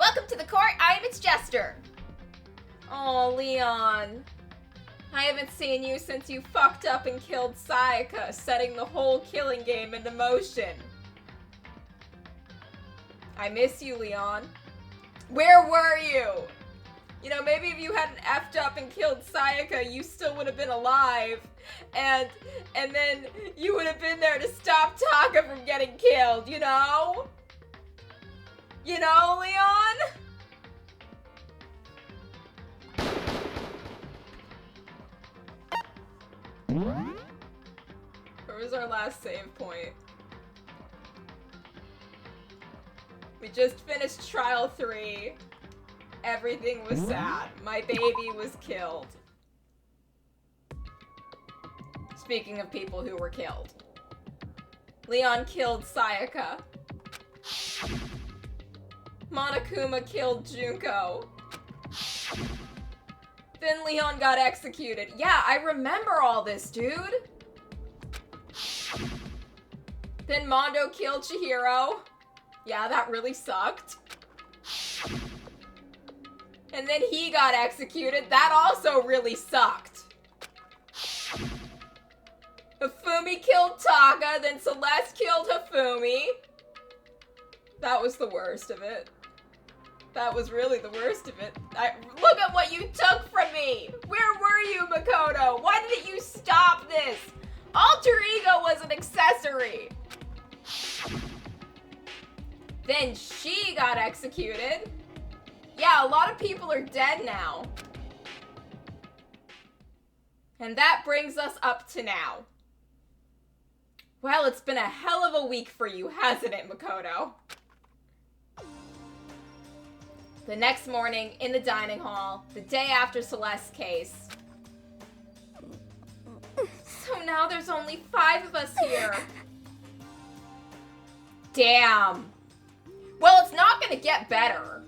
Welcome to the court, I'm its Jester. Oh, Leon. I haven't seen you since you fucked up and killed Sayaka, setting the whole killing game into motion. I miss you, Leon. Where were you? You know, maybe if you hadn't effed up and killed Sayaka, you still would have been alive. And then you would have been there to stop Taka from getting killed, you know? You know, Leon? Where was our last save point? We just finished trial 3. Everything was sad. My baby was killed. Speaking of people who were killed. Leon killed Sayaka. Monokuma killed Junko. Then Leon got executed. Yeah, I remember all this, dude. Then Mondo killed Chihiro. Yeah, that really sucked. And then he got executed. That also really sucked. Hifumi killed Taka, then Celeste killed Hifumi. That was the worst of it. That was really the worst of it. Look at what you took from me! Where were you, Makoto? Why didn't you stop this? Alter Ego was an accessory. Then she got executed. Yeah, a lot of people are dead now. And that brings us up to now. Well, it's been a hell of a week for you, hasn't it, Makoto? The next morning, in the dining hall, the day after Celeste's case. So now there's only 5 of us here. Damn. Well, it's not gonna get better.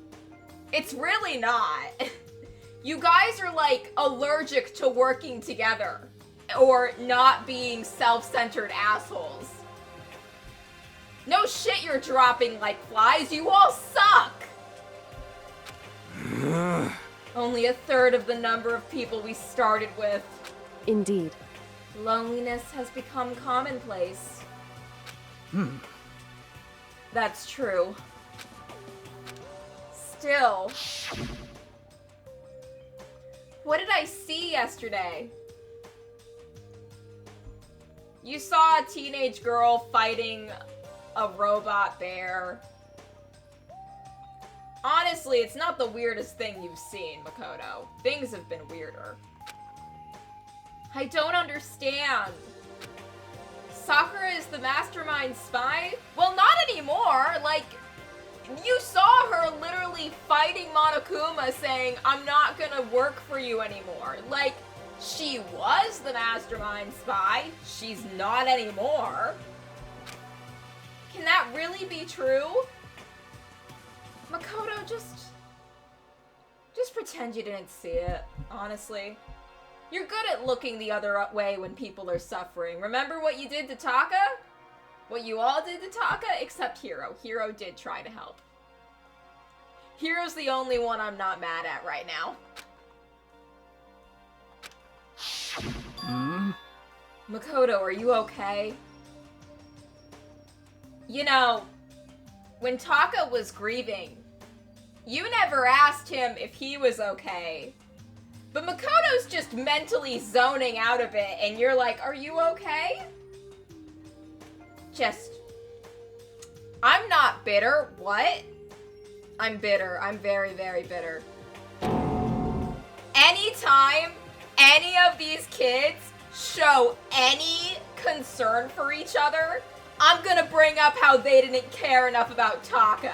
It's really not. You guys are like allergic to working together or not being self-centered assholes. No shit, you're dropping like flies. You all suck. Only 1/3 of the number of people we started with. Indeed. Loneliness has become commonplace. That's true. Still. What did I see yesterday? You saw a teenage girl fighting a robot bear. Honestly, it's not the weirdest thing you've seen, Makoto. Things have been weirder. I don't understand. Sakura is the mastermind spy? Well, not anymore. Like, you saw her literally fighting Monokuma saying, I'm not gonna work for you anymore. Like, she was the mastermind spy. She's not anymore. Can that really be true? Makoto, just pretend you didn't see it, honestly. You're good at looking the other way when people are suffering. Remember what you did to Taka? What you all did to Taka? Except Hiro. Hiro did try to help. Hiro's the only one I'm not mad at right now. Makoto, are you okay? You know, when Taka was grieving, you never asked him if he was okay. But Makoto's just mentally zoning out of it, and you're like, are you okay? I'm not bitter. What? I'm bitter. I'm very, very bitter. Anytime any of these kids show any concern for each other, I'm gonna bring up how they didn't care enough about Taka,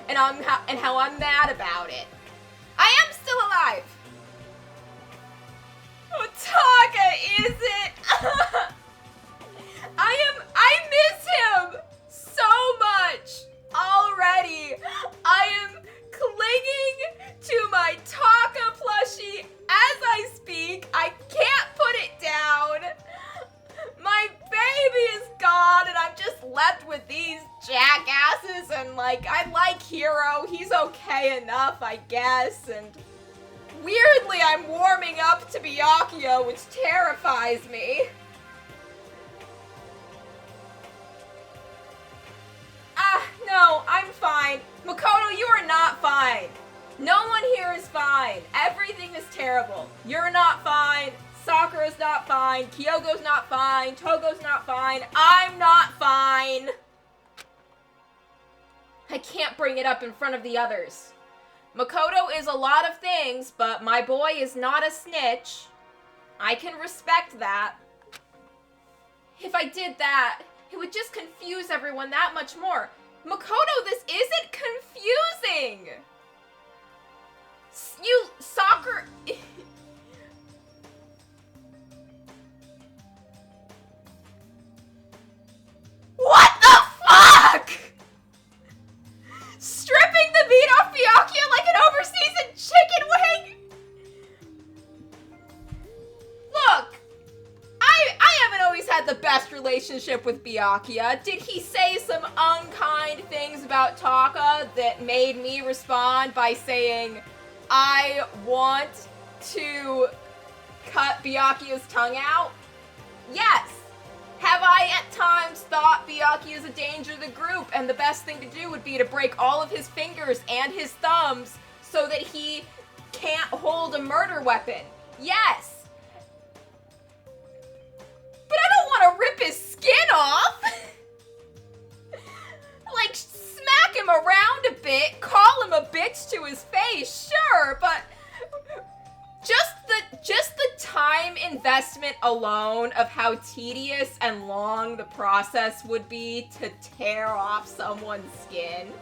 and how I'm mad about it. I am still alive. Oh, Taka isn't. I miss him so much already. I am clinging to my Taka plushie as I speak. I can't put it down. My baby is gone and I'm just left with these jackasses, and like, I like Hiro. He's okay say enough, I guess, and weirdly I'm warming up to Byakuya, which terrifies me. No, I'm fine. Makoto, you are not fine. No one here is fine. Everything is terrible. You're not fine. Sakura's not fine. Kyogo's not fine. Togo's not fine. I'm not fine. I can't bring it up in front of the others. Makoto is a lot of things, but my boy is not a snitch. I can respect that. If I did that, it would just confuse everyone that much more. Makoto, this isn't confusing! Sakura... What the fuck?! Stripping the meat off Byakuya like an overseasoned chicken wing?! Look! I haven't always had the best relationship with Byakuya. Did he say some unkind things about Taka that made me respond by saying, I want to cut Byakuya's tongue out? Yes. Have I at times thought Byakuya is a danger to the group and the best thing to do would be to break all of his fingers and his thumbs so that he can't hold a murder weapon? Yes. But I don't want to rip his skin off! Like, smack him around a bit, call him a bitch to his face, sure, but just the time investment alone of how tedious and long the process would be to tear off someone's skin.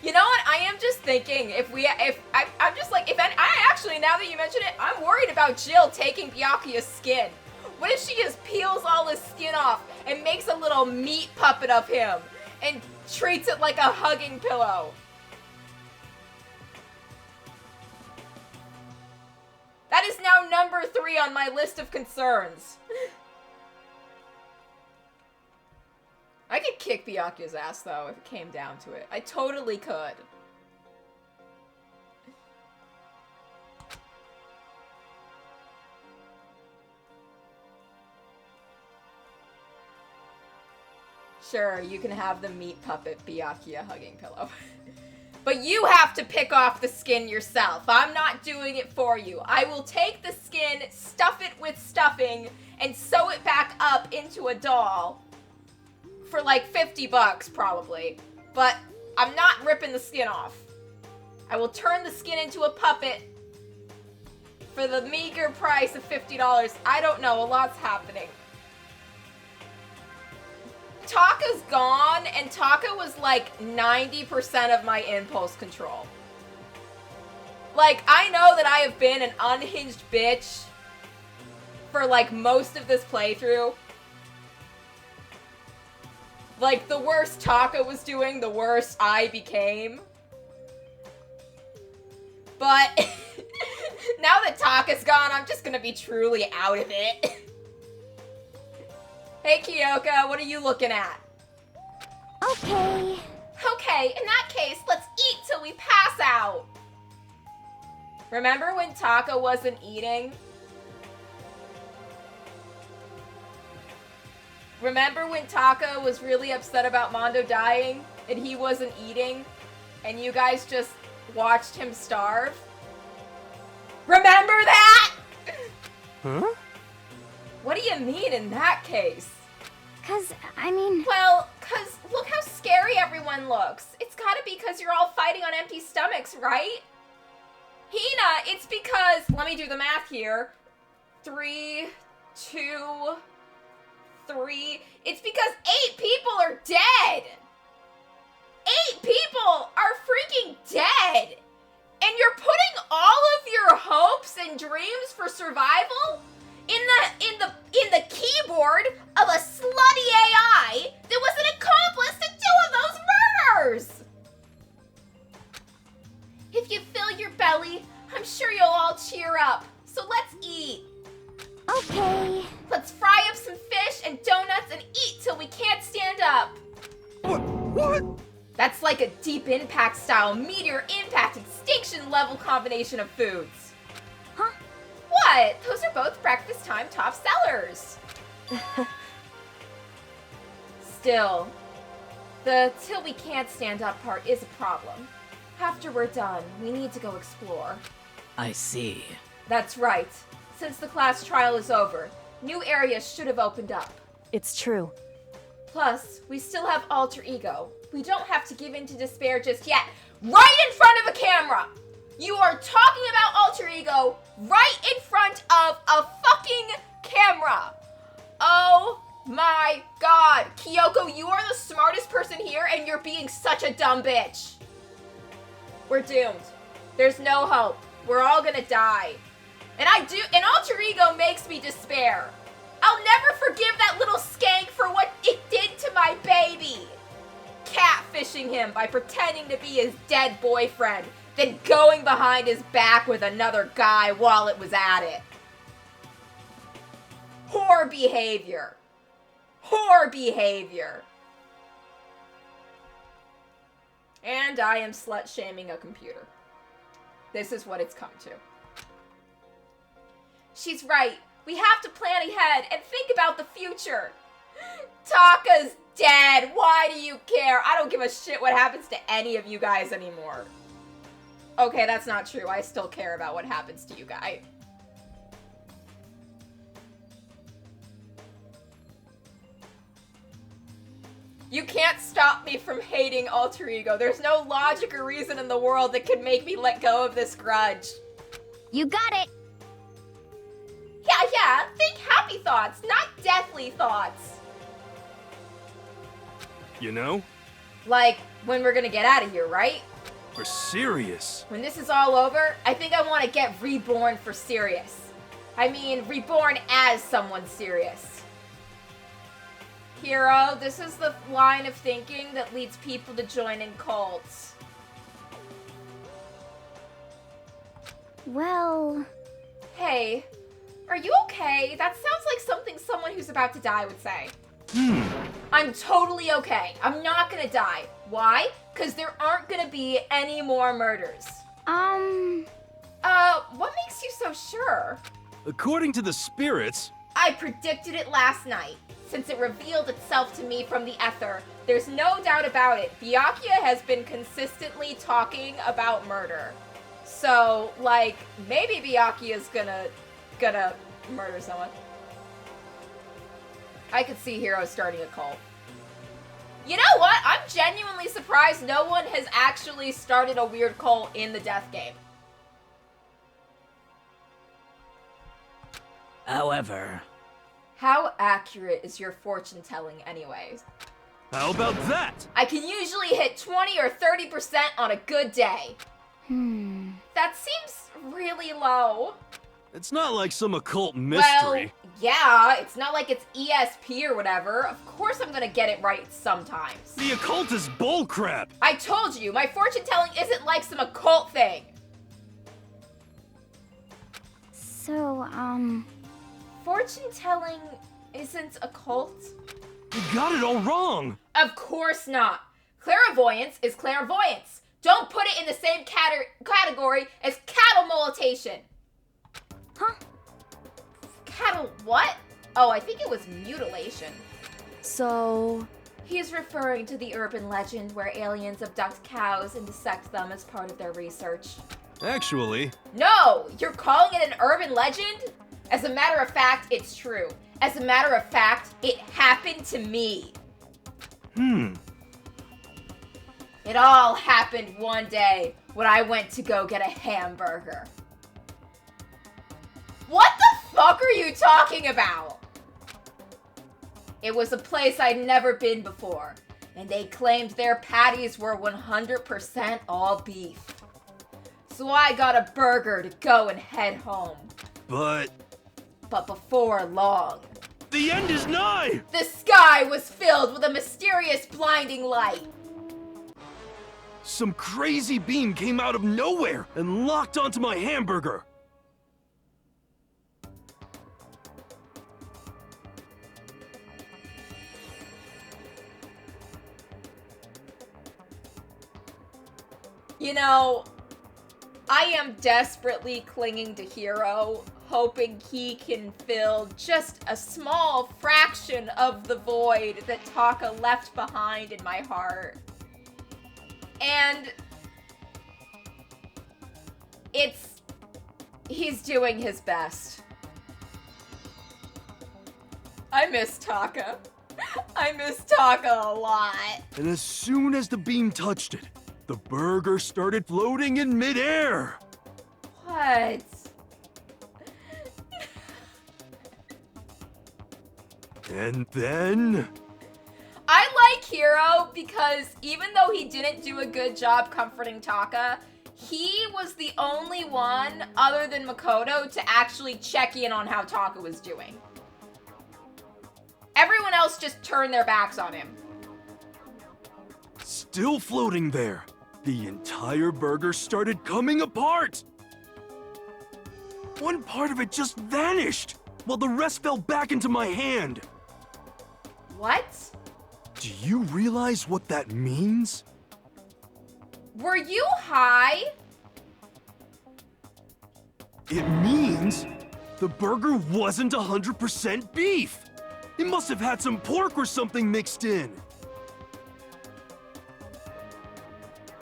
You know what? I am just thinking, I'm just like, I actually, now that you mention it, I'm worried about Jill taking Byakuya's skin. What if she just peels all his skin off and makes a little meat puppet of him and treats it like a hugging pillow? That is now number 3 on my list of concerns. I could kick Byakuya's ass, though, if it came down to it. I totally could. Sure, you can have the meat puppet Byakuya hugging pillow. But you have to pick off the skin yourself. I'm not doing it for you. I will take the skin, stuff it with stuffing, and sew it back up into a doll. For like $50 probably, but I'm not ripping the skin off. I will turn the skin into a puppet for the meager price of $50. I don't know, a lot's happening. Taka's gone, and Taka was like 90% of my impulse control. Like, I know that I have been an unhinged bitch for like most of this playthrough. Like, the worse Taka was doing, the worse I became. But now that Taka's gone, I'm just gonna be truly out of it. Hey, Kyoka, what are you looking at? Okay. Okay, in that case, let's eat till we pass out. Remember when Taka wasn't eating? Remember when Taka was really upset about Mondo dying and he wasn't eating and you guys just watched him starve? Remember that? Huh? What do you mean in that case? Well, 'cause look how scary everyone looks. It's gotta be 'cause you're all fighting on empty stomachs, right? Hina, it's because, let me do the math here. 3, 2... 3. It's because 8 people are dead! 8 people are freaking dead! And you're putting all of your hopes and dreams for survival in the keyboard of a slutty AI that was an accomplice to 2 of those murders! If you fill your belly, I'm sure you'll all cheer up. So let's eat. okay. Let's fry up some fish and donuts and eat till we can't stand up. What? That's like a deep impact style, meteor impact, extinction level combination of foods. Huh? What? Those are both breakfast time top sellers. Still, the till we can't stand up part is a problem. After we're done, we need to go explore. I see. That's right. Since the class trial is over, new areas should have opened up. It's true. Plus, we still have alter ego. We don't have to give in to despair just yet. Right in front of a camera! You are talking about alter ego right in front of a fucking camera! Oh my god. Kyoko, you are the smartest person here and you're being such a dumb bitch. We're doomed. There's no hope. We're all gonna die. And alter ego makes me despair. I'll never forgive that little skank for what it did to my baby. Catfishing him by pretending to be his dead boyfriend, then going behind his back with another guy while it was at it. Whore behavior. Whore behavior. And I am slut-shaming a computer. This is what it's come to. She's right. We have to plan ahead and think about the future. Taka's dead. Why do you care? I don't give a shit what happens to any of you guys anymore. Okay, that's not true. I still care about what happens to you guys. You can't stop me from hating alter ego. There's no logic or reason in the world that could make me let go of this grudge. You got it. Yeah, think happy thoughts, not deathly thoughts. You know? Like, when we're gonna get out of here, right? For serious. When this is all over, I think I want to get reborn for serious. I mean, reborn as someone serious. Hero, this is the line of thinking that leads people to join in cults. Well... Hey, are you okay? That sounds like something someone who's about to die would say. I'm totally okay. I'm not gonna die. Why? Because there aren't gonna be any more murders. What makes you so sure? According to the spirits... I predicted it last night. Since it revealed itself to me from the ether, there's no doubt about it. Byakuya has been consistently talking about murder. So, like, maybe Byakuya's gonna murder someone. I could see Hero starting a cult. You know what? I'm genuinely surprised no one has actually started a weird cult in the death game. However... How accurate is your fortune telling anyways? How about that? I can usually hit 20 or 30% on a good day. That seems really low. It's not like some occult mystery. Well, yeah, it's not like it's ESP or whatever. Of course I'm gonna get it right sometimes. The occult is bullcrap. I told you, my fortune telling isn't like some occult thing. So, Fortune telling isn't a cult? You got it all wrong. Of course not. Clairvoyance is clairvoyance. Don't put it in the same category as cattle molestation. huh? Cattle what? Oh, I think it was mutilation. So... He's referring to the urban legend where aliens abduct cows and dissect them as part of their research. Actually... No! You're calling it an urban legend? As a matter of fact, it's true. As a matter of fact, it happened to me. It all happened one day when I went to go get a hamburger. What the fuck are you talking about? It was a place I'd never been before, and they claimed their patties were 100% all beef. So I got a burger to go and head home. But before long, the end is nigh! the sky was filled with a mysterious blinding light. Some crazy beam came out of nowhere and locked onto my hamburger. You know, I am desperately clinging to Hiro, hoping he can fill just a small fraction of the void that Taka left behind in my heart. And he's doing his best. I miss Taka. I miss Taka a lot. And as soon as the beam touched it, the burger started floating in midair. What? And then... I like Hiro because even though he didn't do a good job comforting Taka, he was the only one other than Makoto to actually check in on how Taka was doing. Everyone else just turned their backs on him. Still floating there, the entire burger started coming apart. One part of it just vanished, while the rest fell back into my hand. What? Do you realize what that means? Were you high? It means the burger wasn't 100% beef. It must have had some pork or something mixed in.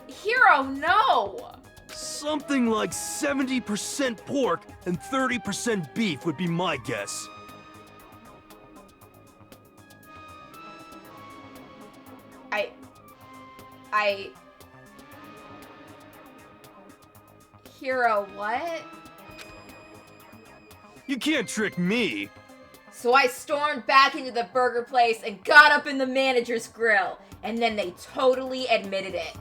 Hiro, no! Something like 70% pork and 30% beef would be my guess. Hiro, what? You can't trick me. So I stormed back into the burger place and got up in the manager's grill, and then they totally admitted it.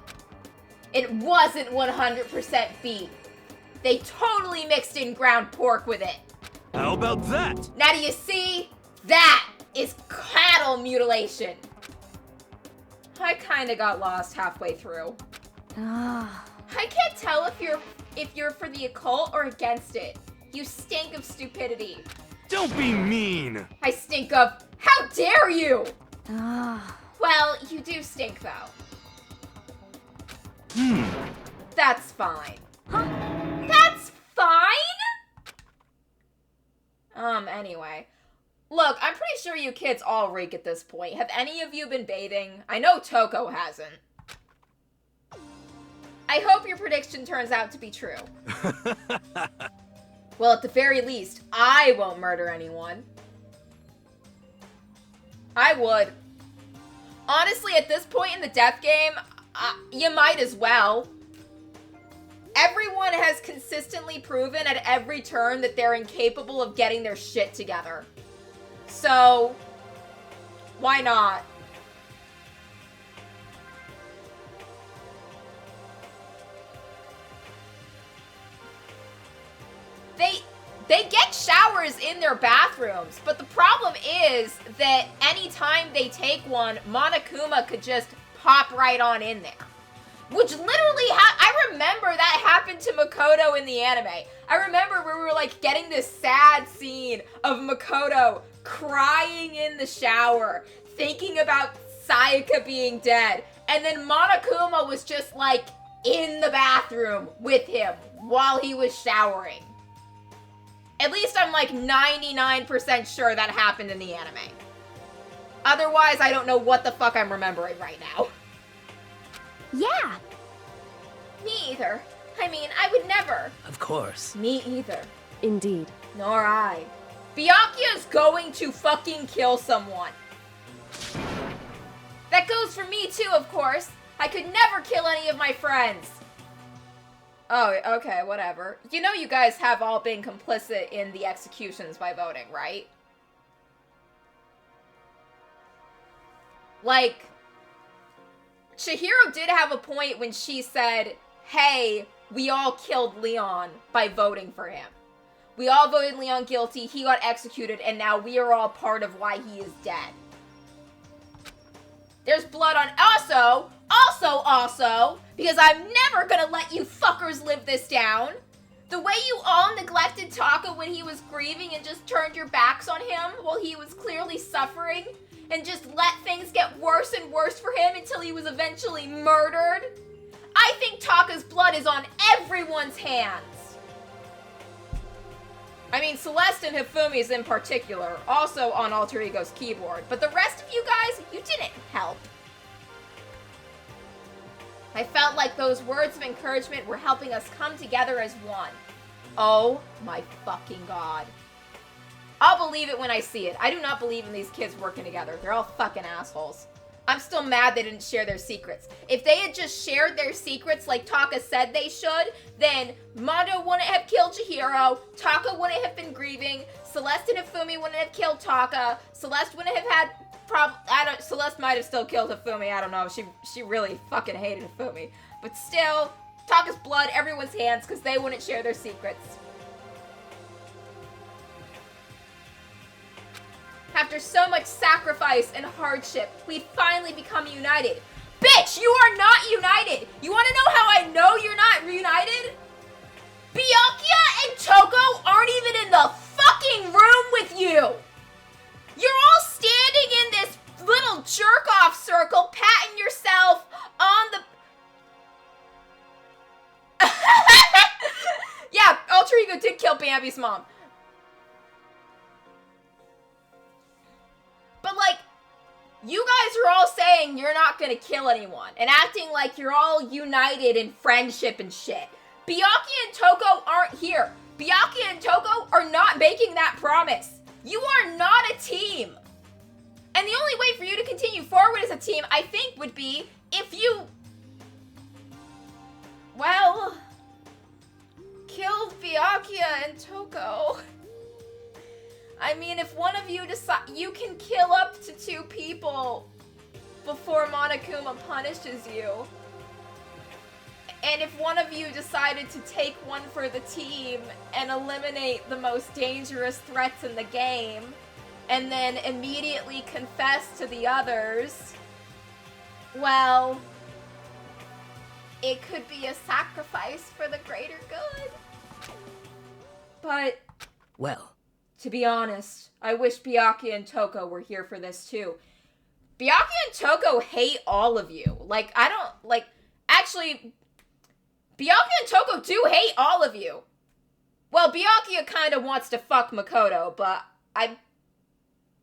It wasn't 100% beef. They totally mixed in ground pork with it. How about that? Now do you see? That is cattle mutilation. I kinda got lost halfway through. Ah. I can't tell if you're for the occult or against it. You stink of stupidity. Don't be mean. I stink of, how dare you? Ah. Well, you do stink though. That's fine. Huh? That's fine? Anyway. Look, I'm pretty sure you kids all reek at this point. Have any of you been bathing? I know Toko hasn't. I hope your prediction turns out to be true. Well, at the very least, I won't murder anyone. I would. Honestly, at this point in the death game, you might as well. Everyone has consistently proven at every turn that they're incapable of getting their shit together. So, why not? They get showers in their bathrooms, but the problem is that anytime they take one, Monokuma could just pop right on in there. Which literally, I remember that happened to Makoto in the anime. I remember where we were like getting this sad scene of Makoto crying in the shower, thinking about Sayaka being dead. And then Monokuma was just like in the bathroom with him while he was showering. At least I'm like 99% sure that happened in the anime. Otherwise, I don't know what the fuck I'm remembering right now. Yeah. Me either. I mean, I would never. Of course. Me either. Indeed. Nor I. Byakuya's going to fucking kill someone. That goes for me too, of course. I could never kill any of my friends. Oh, okay, whatever. You know you guys have all been complicit in the executions by voting, right? Like, Chihiro did have a point when she said, hey, we all killed Leon by voting for him. We all voted Leon guilty, he got executed, and now we are all part of why he is dead. There's blood on... Also, because I'm never gonna let you fuckers live this down. The way you all neglected Taka when he was grieving and just turned your backs on him while he was clearly suffering, and just let things get worse and worse for him until he was eventually murdered. I I think Taka's blood is on everyone's hands. I mean, Celeste and Hifumi's in particular, also on Alter Ego's keyboard. But the rest of you guys, you didn't help. I felt like those words of encouragement were helping us come together as one. Oh my fucking god. I'll believe it when I see it. I do not believe in these kids working together. They're all fucking assholes. I'm still mad they didn't share their secrets. If they had just shared their secrets like Taka said they should, then Mondo wouldn't have killed Chihiro, Taka wouldn't have been grieving, Celeste and Hifumi wouldn't have killed Taka, Celeste wouldn't have had Celeste might have still killed Hifumi, I don't know. She really fucking hated Hifumi. But still, Taka's blood, everyone's hands, because they wouldn't share their secrets. After so much sacrifice and hardship, we'd finally become united. Bitch, you are not united! You wanna know how I know you're not reunited? Byakuya and Toko aren't even in the fucking room with you! You're all standing in this little jerk-off circle, patting yourself on the... Yeah, Alter Ego did kill Bambi's mom. But, like, you guys are all saying you're not gonna kill anyone and acting like you're all united in friendship and shit. Byakuya and Toko aren't here. Byakuya and Toko are not making that promise. You are not a team. And the only way for you to continue forward as a team, I think, would be if you... well... killed Byakuya and Toko. I mean, if one of you decide you can kill up to 2 people before Monokuma punishes you. And if one of you decided to take one for the team and eliminate the most dangerous threats in the game, and then immediately confess to the others, well, it could be a sacrifice for the greater good. But... Well, to be honest, I wish Byakuya and Toko were here for this too. Byakuya and Toko hate all of you. Like, I don't, like, actually, Byakuya and Toko do hate all of you. Well, Byakuya kind of wants to fuck Makoto, but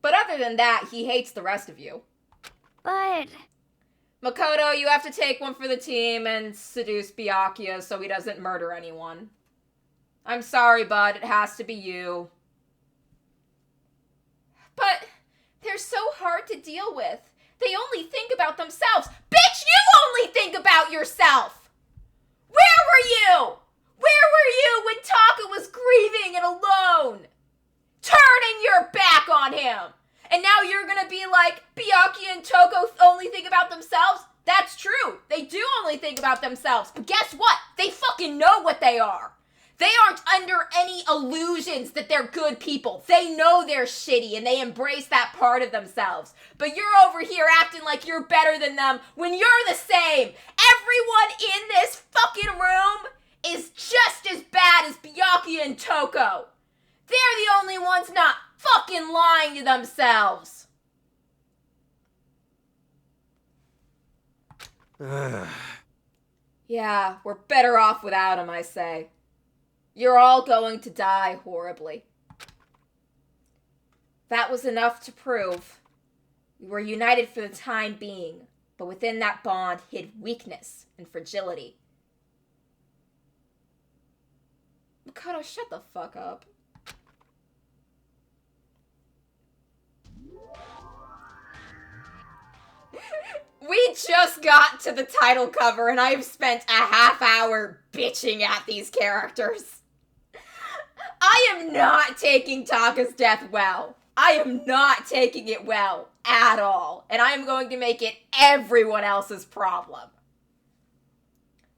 other than that, he hates the rest of you. But... Makoto, you have to take one for the team and seduce Byakuya so he doesn't murder anyone. I'm sorry, bud, it has to be you. But they're so hard to deal with. They only think about themselves. Bitch, you only think about yourself! Where were you? Where were you when Taka was grieving and alone? Turning your back on him! And now you're gonna be like, Byakuya and Toko only think about themselves? That's true. They do only think about themselves. But guess what? They fucking know what they are. They aren't under any illusions that they're good people. They know they're shitty and they embrace that part of themselves. But you're over here acting like you're better than them when you're the same. Everyone in this fucking room is just as bad as Byakuya and Toko. They're the only ones not fucking lying to themselves. Yeah, we're better off without him, I say. You're all going to die horribly. That was enough to prove we were united for the time being, but within that bond hid weakness and fragility. Makoto, shut the fuck up. We just got to the title cover and I've spent a half hour bitching at these characters. I am not taking Taka's death well. I am not taking it well at all. And I am going to make it everyone else's problem.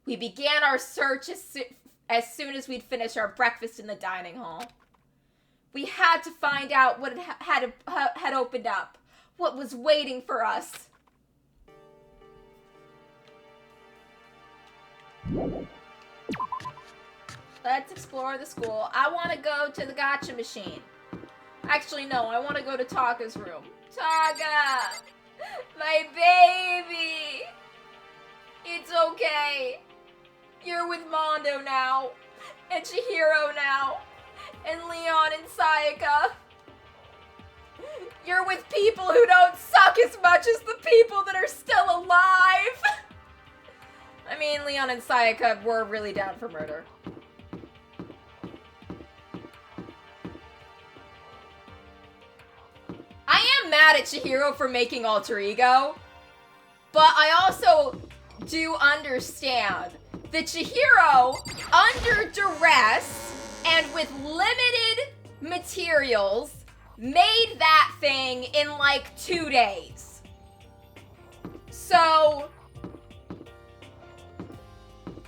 We began our search as soon as we'd finished our breakfast in the dining hall. We had to find out what had opened up, what was waiting for us. Let's explore the school. I want to go to the gacha machine. Actually, no, I want to go to Taka's room. Taka! My baby! It's okay. You're with Mondo now, and Chihiro now, and Leon and Sayaka. You're with people who don't suck as much as the people that are still alive. I mean, Leon and Sayaka were really down for murder. I am mad at Chihiro for making Alter Ego, but I also do understand that Chihiro, under duress and with limited materials, made that thing in like 2 days. So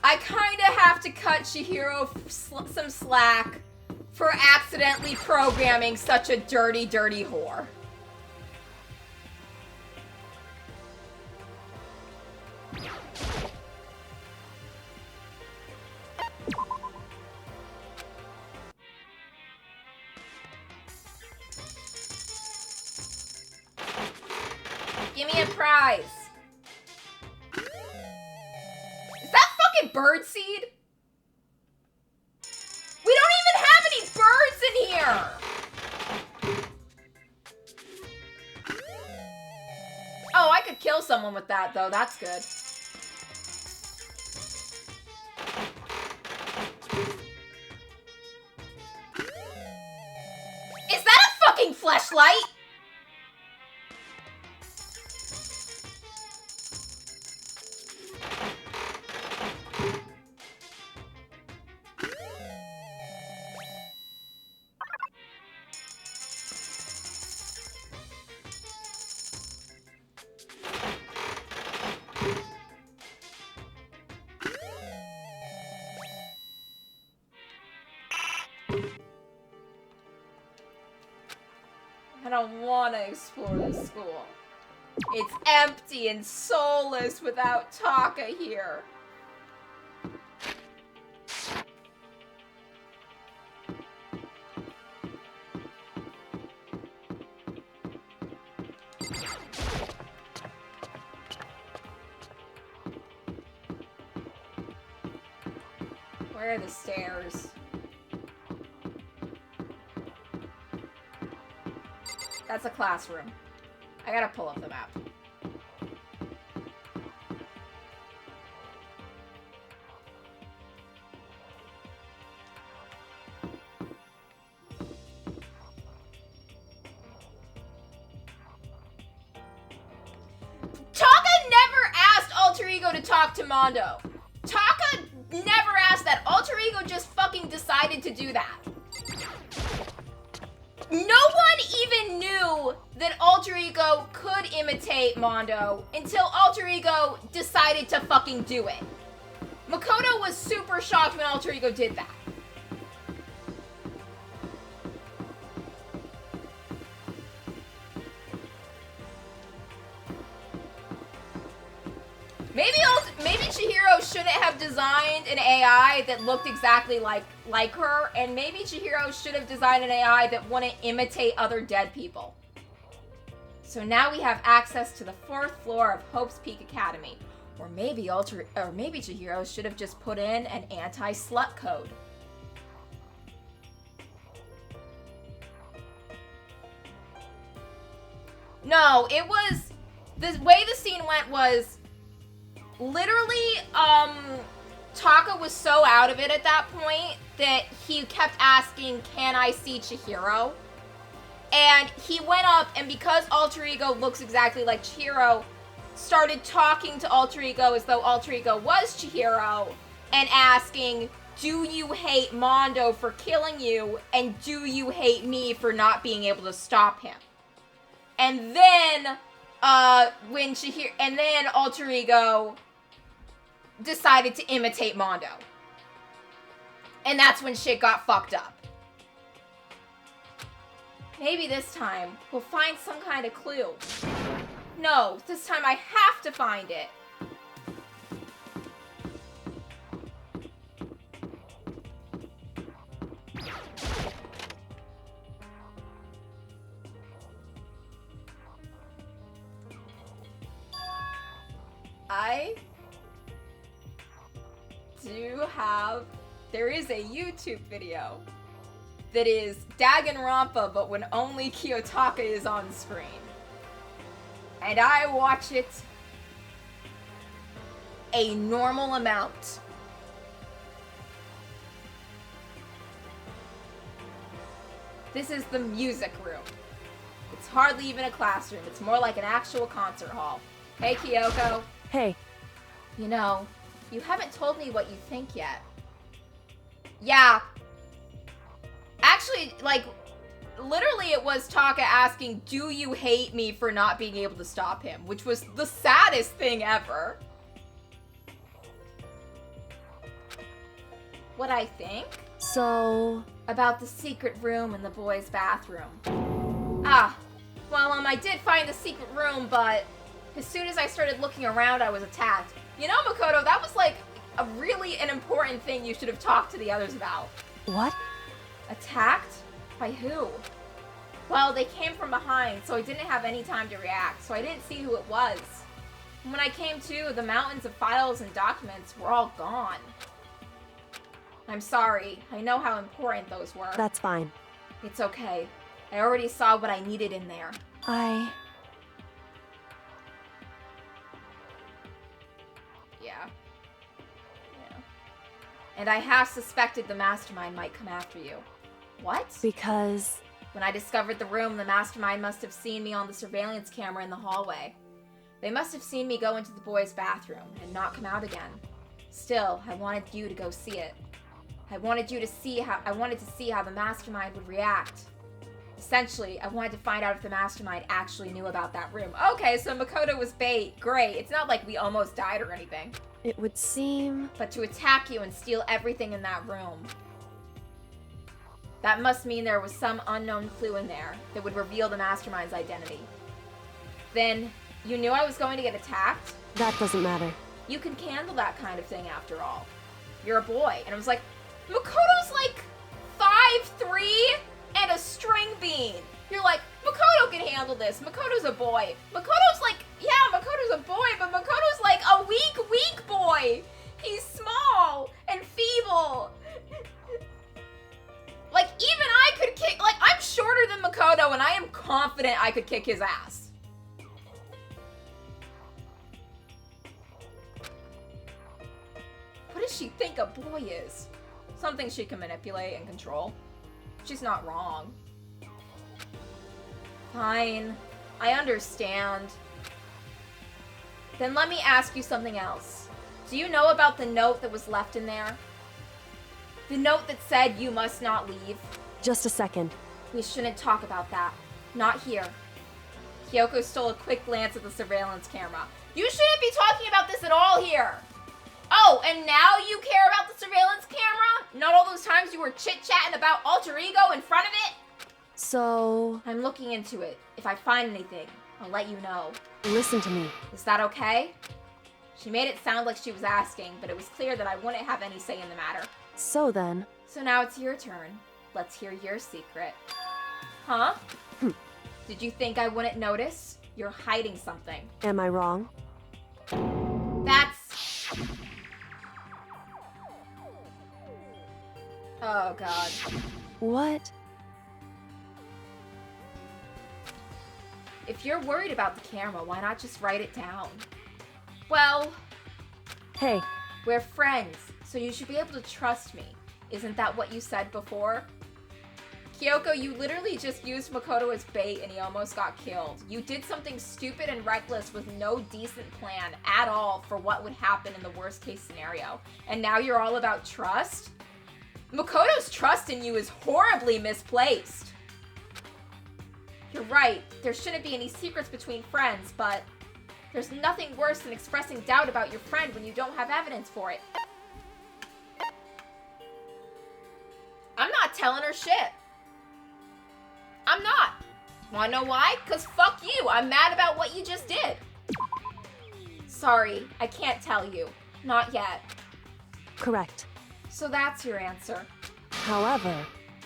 I kind of have to cut Chihiro some slack for accidentally programming such a dirty, dirty whore. Give me a prize. Is that fucking birdseed? We don't even have any birds in here. Oh, I could kill someone with that though. That's good. Is that a fucking fleshlight? I don't want to explore the school. It's empty and soulless without Taka here. Where are the stairs? That's a classroom. I gotta pull up the map. Taka never asked Alter Ego to talk to Mondo. Taka never asked that. Alter Ego just fucking decided to do that. No one even knew that Alter Ego could imitate Mondo until Alter Ego decided to fucking do it. Makoto was super shocked when Alter Ego did that. Maybe Chihiro shouldn't have designed an AI that looked exactly like her, and maybe Chihiro should have designed an AI that wouldn't imitate other dead people. So now we have access to the 4th floor of Hope's Peak Academy. Or maybe Chihiro should have just put in an anti-slut code. No, it was... The way the scene went was... Literally, Taka was so out of it at that point that he kept asking, can I see Chihiro? And he went up, and because Alter Ego looks exactly like Chihiro, started talking to Alter Ego as though Alter Ego was Chihiro, and asking, do you hate Mondo for killing you, and do you hate me for not being able to stop him? And then, then Alter Ego decided to imitate Mondo. And that's when shit got fucked up. Maybe this time we'll find some kind of clue. No, this time I have to find it. I do there is a YouTube video that is Danganronpa, but when only Kiyotaka is on screen. And I watch it a normal amount. This is the music room. It's hardly even a classroom. It's more like an actual concert hall. Hey, Kyoko. Hey. You know, you haven't told me what you think yet. Yeah. Actually, like, literally it was Taka asking, do you hate me for not being able to stop him? Which was the saddest thing ever. What I think? So... About the secret room in the boys' bathroom. Ah. Well, I did find the secret room, but as soon as I started looking around, I was attacked. You know, Makoto, that was like an important thing you should have talked to the others about. What? Attacked? By who? Well, they came from behind, so I didn't have any time to react, so I didn't see who it was. And when I came to, the mountains of files and documents were all gone. I'm sorry. I know how important those were. That's fine. It's okay. I already saw what I needed in there. Yeah. And I half suspected the mastermind might come after you. What? Because... When I discovered the room, the mastermind must have seen me on the surveillance camera in the hallway. They must have seen me go into the boys' bathroom and not come out again. Still, I wanted you to go see it. I wanted to see how the mastermind would react. Essentially, I wanted to find out if the mastermind actually knew about that room. Okay, so Makoto was bait. Great. It's not like we almost died or anything. It would seem... But to attack you and steal everything in that room. That must mean there was some unknown clue in there that would reveal the mastermind's identity. Then, you knew I was going to get attacked? That doesn't matter. You can handle that kind of thing after all. You're a boy. And I was like, Makoto's like 5'3" and a string bean. You're like, Makoto can handle this. Makoto's a boy. Makoto's like, yeah, Makoto's a boy, but Makoto's like a weak boy. He's small and feeble. Like, even I could kick, like, I'm shorter than Makoto, and I am confident I could kick his ass. What does she think a boy is? Something she can manipulate and control. She's not wrong. Fine. I understand. Then let me ask you something else. Do you know about the note that was left in there? The note that said you must not leave? Just a second. We shouldn't talk about that. Not here. Kyoko stole a quick glance at the surveillance camera. You shouldn't be talking about this at all here! Oh, and now you care about the surveillance camera? Not all those times you were chit-chatting about alter ego in front of it? So... I'm looking into it. If I find anything, I'll let you know. Listen to me. Is that okay? She made it sound like she was asking, but it was clear that I wouldn't have any say in the matter. So then... So now it's your turn. Let's hear your secret. Huh? Did you think I wouldn't notice? You're hiding something. Am I wrong? That's... Oh, God. What? If you're worried about the camera, why not just write it down? Well... Hey. We're friends, so you should be able to trust me. Isn't that what you said before? Kyoko, you literally just used Makoto as bait and he almost got killed. You did something stupid and reckless with no decent plan at all for what would happen in the worst case scenario. And now you're all about trust? Makoto's trust in you is horribly misplaced. You're right, there shouldn't be any secrets between friends, but there's nothing worse than expressing doubt about your friend when you don't have evidence for it. I'm not telling her shit. I'm not. Wanna know why? 'Cause fuck you, I'm mad about what you just did. Sorry, I can't tell you. Not yet. Correct. So that's your answer. However...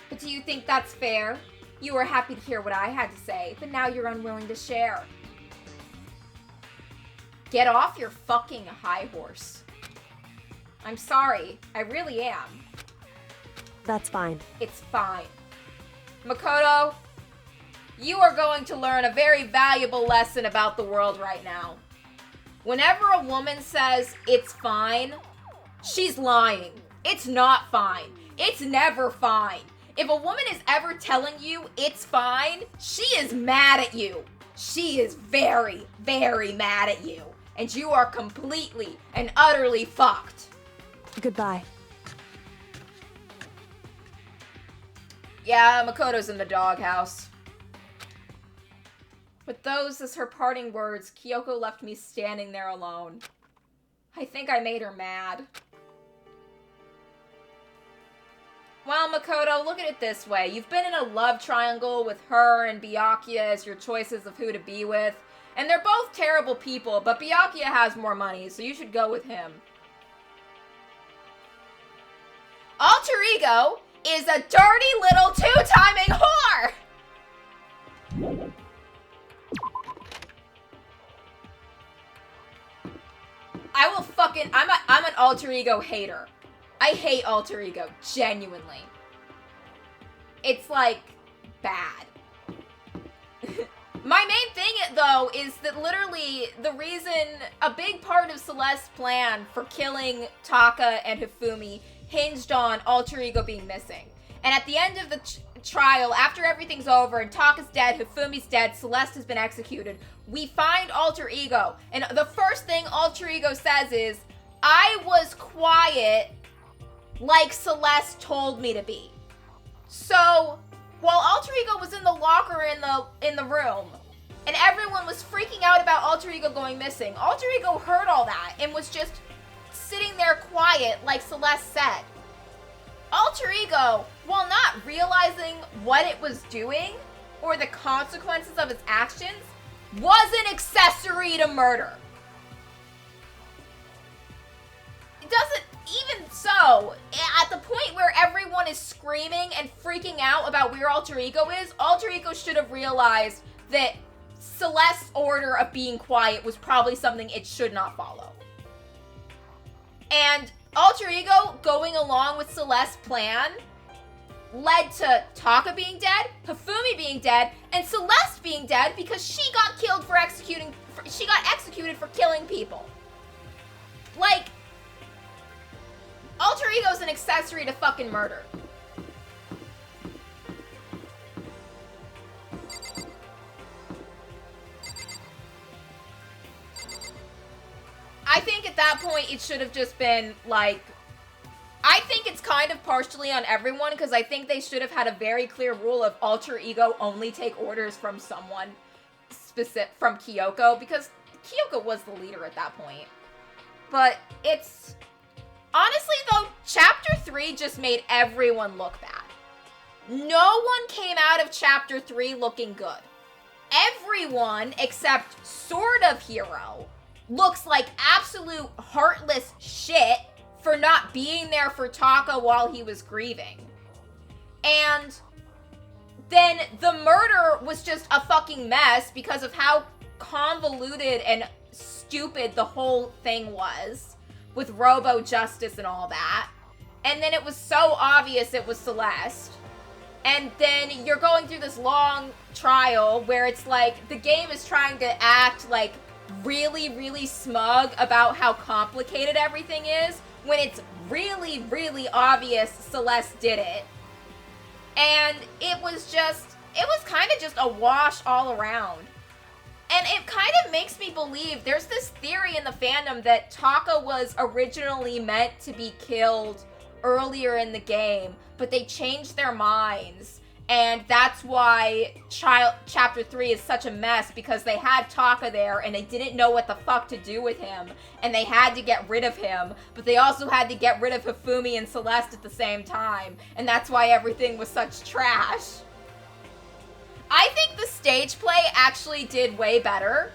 But do you think that's fair? You were happy to hear what I had to say, but now you're unwilling to share. Get off your fucking high horse. I'm sorry. I really am. That's fine. It's fine. Makoto, you are going to learn a very valuable lesson about the world right now. Whenever a woman says it's fine, she's lying. It's not fine. It's never fine. If a woman is ever telling you it's fine, she is mad at you. She is very, very mad at you. And you are completely and utterly fucked. Goodbye. Yeah, Makoto's in the doghouse. With those as her parting words, Kyoko left me standing there alone. I think I made her mad. Well, Makoto, look at it this way. You've been in a love triangle with her and Byakuya as your choices of who to be with. And they're both terrible people, but Byakuya has more money, so you should go with him. Alter Ego is a dirty little two-timing whore! I will fucking... I'm an Alter Ego hater. I hate Alter Ego, genuinely. It's, like, bad. My main thing, though, is that literally the reason... A big part of Celeste's plan for killing Taka and Hifumi hinged on Alter Ego being missing. And at the end of the trial, after everything's over and Taka's dead, Hifumi's dead, Celeste has been executed, we find Alter Ego. And the first thing Alter Ego says is, I was quiet like Celeste told me to be. So, while Alter Ego was in the locker in the room, and everyone was freaking out about Alter Ego going missing, Alter Ego heard all that and was just sitting there quiet like Celeste said. Alter Ego, while not realizing what it was doing or the consequences of its actions, was an accessory to murder. It doesn't, even so, at the point where everyone is screaming and freaking out about where Alter Ego is, Alter Ego should have realized that Celeste's order of being quiet was probably something it should not follow. And Alter Ego going along with Celeste's plan led to Taka being dead, Hifumi being dead, and Celeste being dead because she got killed for she got executed for killing people. Like, Alter Ego's an accessory to fucking murder. I think at that point it should have just been, like... I think it's kind of partially on everyone, because I think they should have had a very clear rule of Alter Ego only take orders from someone specific, from Kyoko, because Kyoko was the leader at that point. But it's... Honestly, though, Chapter 3 just made everyone look bad. No one came out of Chapter 3 looking good. Everyone, except sort of Hero, looks like absolute heartless shit for not being there for Taka while he was grieving. And then the murder was just a fucking mess because of how convoluted and stupid the whole thing was, with Robo Justice and all that. And then it was so obvious it was Celeste. And then you're going through this long trial where it's like the game is trying to act like really, really smug about how complicated everything is, when it's really, really obvious Celeste did it. And it was kind of just a wash all around. And it kind of makes me believe, there's this theory in the fandom that Taka was originally meant to be killed earlier in the game, but they changed their minds. And that's why Chapter 3 is such a mess, because they had Taka there and they didn't know what the fuck to do with him. And they had to get rid of him, but they also had to get rid of Hifumi and Celeste at the same time. And that's why everything was such trash. I think the stage play actually did way better,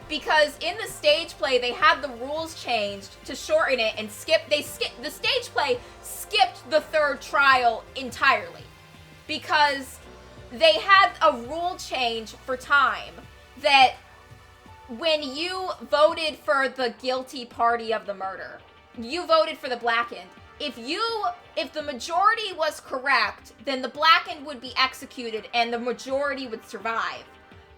because in the stage play they had the rules changed to shorten it and the stage play skipped the third trial entirely, because they had a rule change for time that when you voted for the guilty party of the murder, you voted for the blackened. If the majority was correct, then the blackened would be executed and the majority would survive.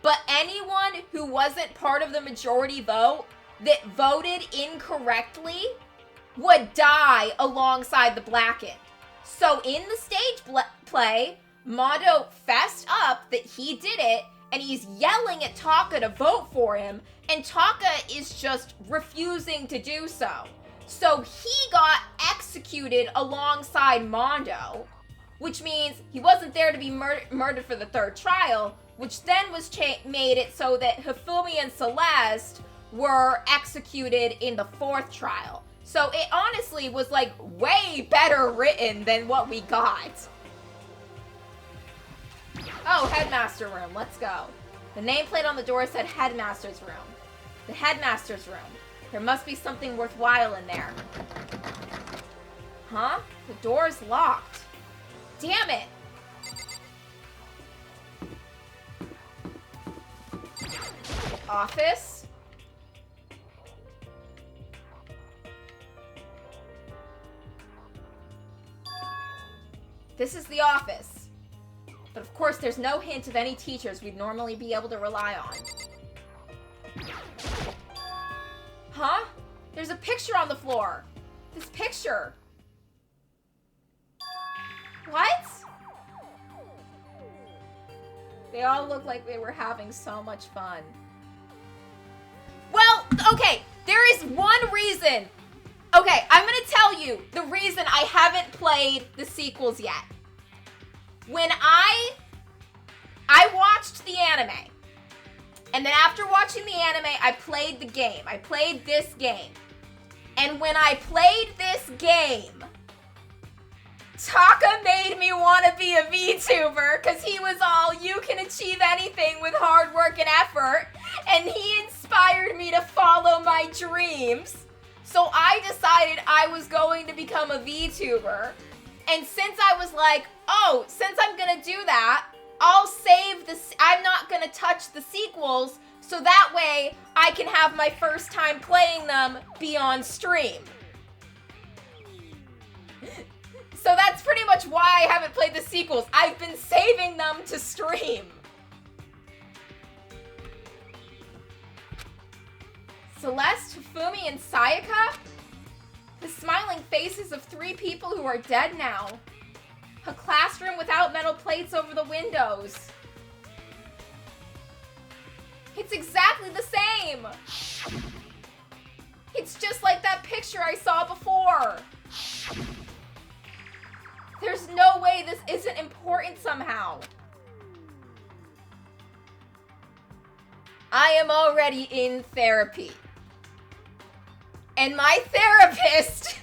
But anyone who wasn't part of the majority vote that voted incorrectly would die alongside the blackened. So in the stage play, Mondo fessed up that he did it, and he's yelling at Taka to vote for him, and Taka is just refusing to do so. So he got executed alongside Mondo, which means he wasn't there to be murdered for the third trial, which then was made it so that Hifumi and Celeste were executed in the fourth trial. So it honestly was like way better written than what we got. Oh, Headmaster Room, let's go. The nameplate on the door said Headmaster's Room. The Headmaster's Room. There must be something worthwhile in there. Huh? The door's locked. Damn it! Office? This is the office. But of course, there's no hint of any teachers we'd normally be able to rely on. Huh? There's a picture on the floor. This picture. What? They all look like they were having so much fun. Well, okay, there is one reason. Okay, I'm gonna tell you the reason I haven't played the sequels yet. When I watched the anime, and then after watching the anime, I played the game. I played this game. And when I played this game, Taka made me want to be a VTuber because he was all, you can achieve anything with hard work and effort. And he inspired me to follow my dreams. So I decided I was going to become a VTuber. And since I was like, oh, since I'm going to do that, I'll save this. I'm not going to touch the sequels. So that way I can have my first time playing them be on stream. So that's pretty much why I haven't played the sequels. I've been saving them to stream. Celeste, Hifumi, and Sayaka? The smiling faces of 3 people who are dead now. A classroom without metal plates over the windows. It's exactly the same! It's just like that picture I saw before. There's no way this isn't important somehow. I am already in therapy. And my therapist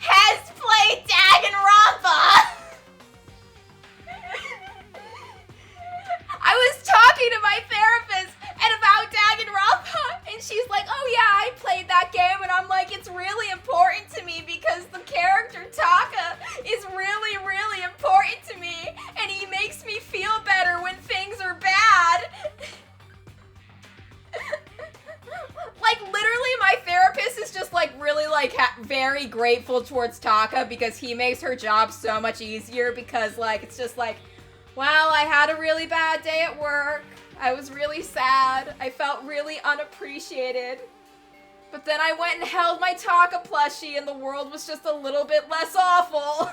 has played Danganronpa. I was talking to my therapist and about Danganronpa, and she's like, oh yeah, I played that game, and I'm like, it's really important to me because the character Taka is really, really important to me, and he makes me feel better when things are bad. Like, literally, my therapist is just, like, really, like, very grateful towards Taka because he makes her job so much easier because, like, it's just like, well, I had a really bad day at work. I was really sad. I felt really unappreciated. But then I went and held my Taka plushie and the world was just a little bit less awful.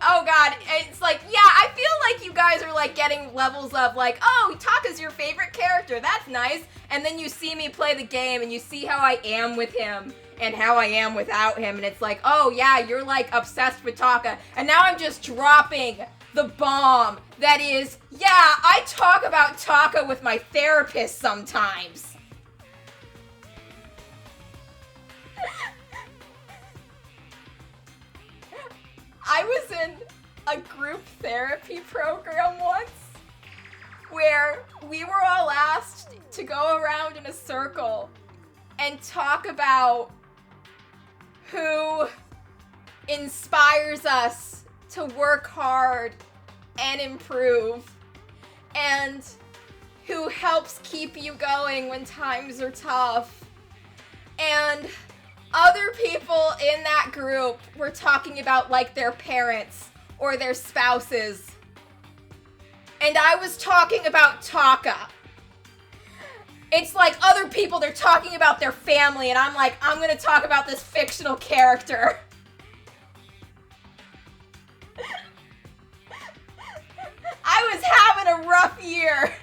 Oh god, it's like, yeah, I feel like you guys are like getting levels of like, oh, Taka's your favorite character, that's nice. And then you see me play the game and you see how I am with him and how I am without him. And it's like, oh yeah, you're like obsessed with Taka. And now I'm just dropping the bomb that is, yeah, I talk about Taka with my therapist sometimes. I was in a group therapy program once where we were all asked to go around in a circle and talk about who inspires us to work hard and improve. And who helps keep you going when times are tough. And other people in that group were talking about, like, their parents or their spouses. And I was talking about Taka. It's like other people, they're talking about their family, and I'm like, I'm gonna talk about this fictional character. I was having a rough year.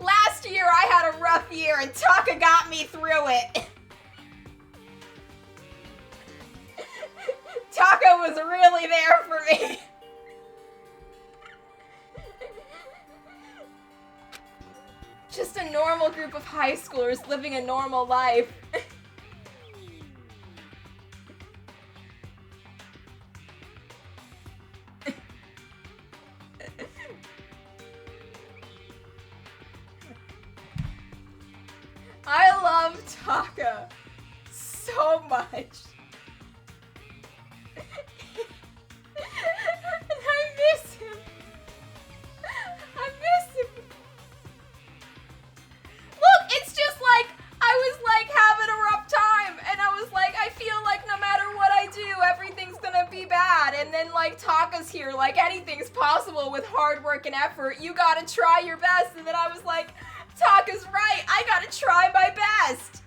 Last year I had a rough year, and Taka got me through it. Taka was really there for me. Just a normal group of high schoolers living a normal life. I love Taka so much. And I miss him. I miss him. Look, it's just like, I was like having a rough time, and I was like, I feel like no matter what I do, everything's gonna be bad. And then like Taka's here, like anything's possible with hard work and effort. You gotta try your best. And then I was like, Taka's right, I gotta try my best.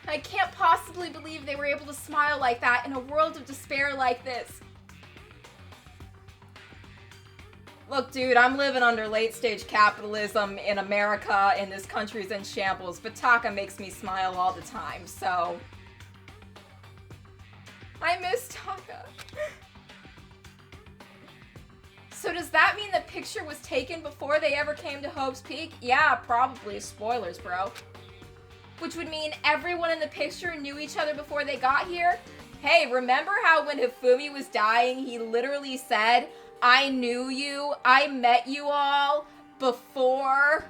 I can't possibly believe they were able to smile like that in a world of despair like this. Look, dude, I'm living under late-stage capitalism in America, and this country's in shambles, but Taka makes me smile all the time, so... I miss Taka. So does that mean the picture was taken before they ever came to Hope's Peak? Yeah, probably. Spoilers, bro. Which would mean everyone in the picture knew each other before they got here? Hey, remember how when Hifumi was dying, he literally said, I knew you, I met you all before?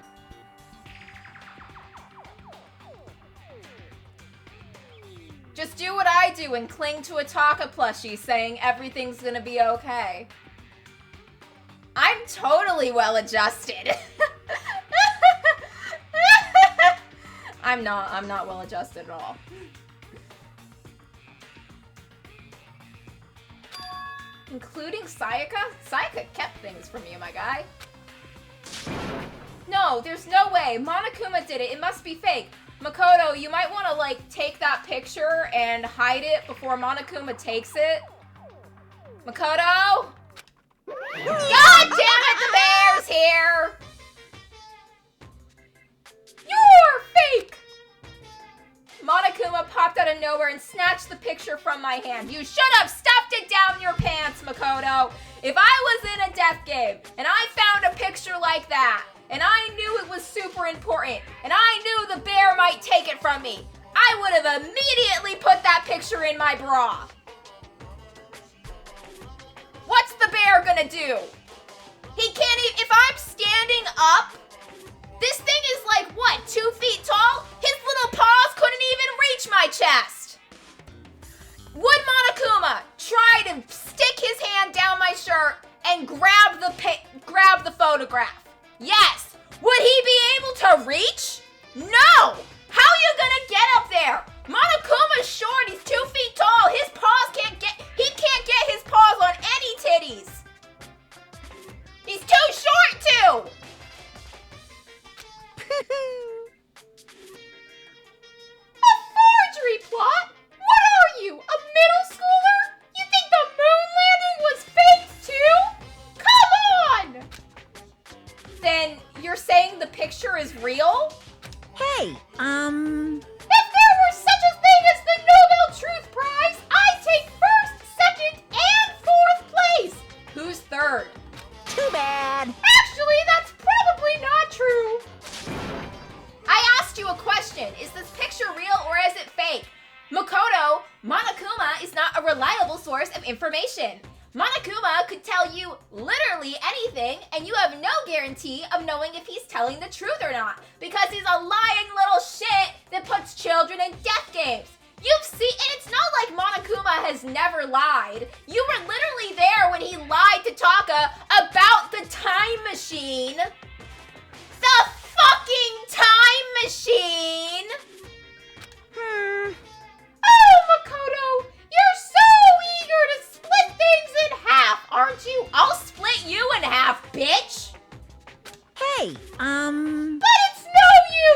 Just do what I do and cling to a Taka plushie saying everything's gonna be okay. I'm totally well-adjusted. I'm not well-adjusted at all. Including Sayaka? Sayaka kept things from you, my guy. No, there's no way. Monokuma did it. It must be fake. Makoto, you might want to, like, take that picture and hide it before Monokuma takes it. Makoto? God damn it, the bear's here! You're fake! Monokuma popped out of nowhere and snatched the picture from my hand. You should have stuffed it down your pants, Makoto. If I was in a death game and I found a picture like that, and I knew it was super important, and I knew the bear might take it from me, I would have immediately put that picture in my bra. What's the bear gonna do? He can't even, if I'm standing up, this thing is like, what, 2 feet tall? His little paws couldn't even reach my chest. Would Monokuma try to stick his hand down my shirt and grab the photograph? Yes. Would he be able to reach? No. How you gonna get up there? Monokuma's short, he's 2 feet tall. His paws he can't get his paws on any titties. He's too short too. A forgery plot? What are you, a middle schooler? You think the moon landing was fake too? Come on! Then you're saying the picture is real? Hey, If there were such a thing as the Nobel Truth Prize, I'd take first, second, and fourth place. Who's third? too bad. Actually, that's probably not true. I asked you a question. Is this picture real or is it fake? Makoto, Monokuma is not a reliable source of information. Monokuma could tell you literally anything, and you have no guarantee of knowing if he's telling the truth or not, because he's a lying little shit that puts children in death games. You've seen, and it's not like Monokuma has never lied. You were literally there when he lied to Taka about the time machine. The fucking time machine! Oh, Makoto, you're so eager to split things in half, aren't you? I'll split you in half, bitch! Hey, But it's no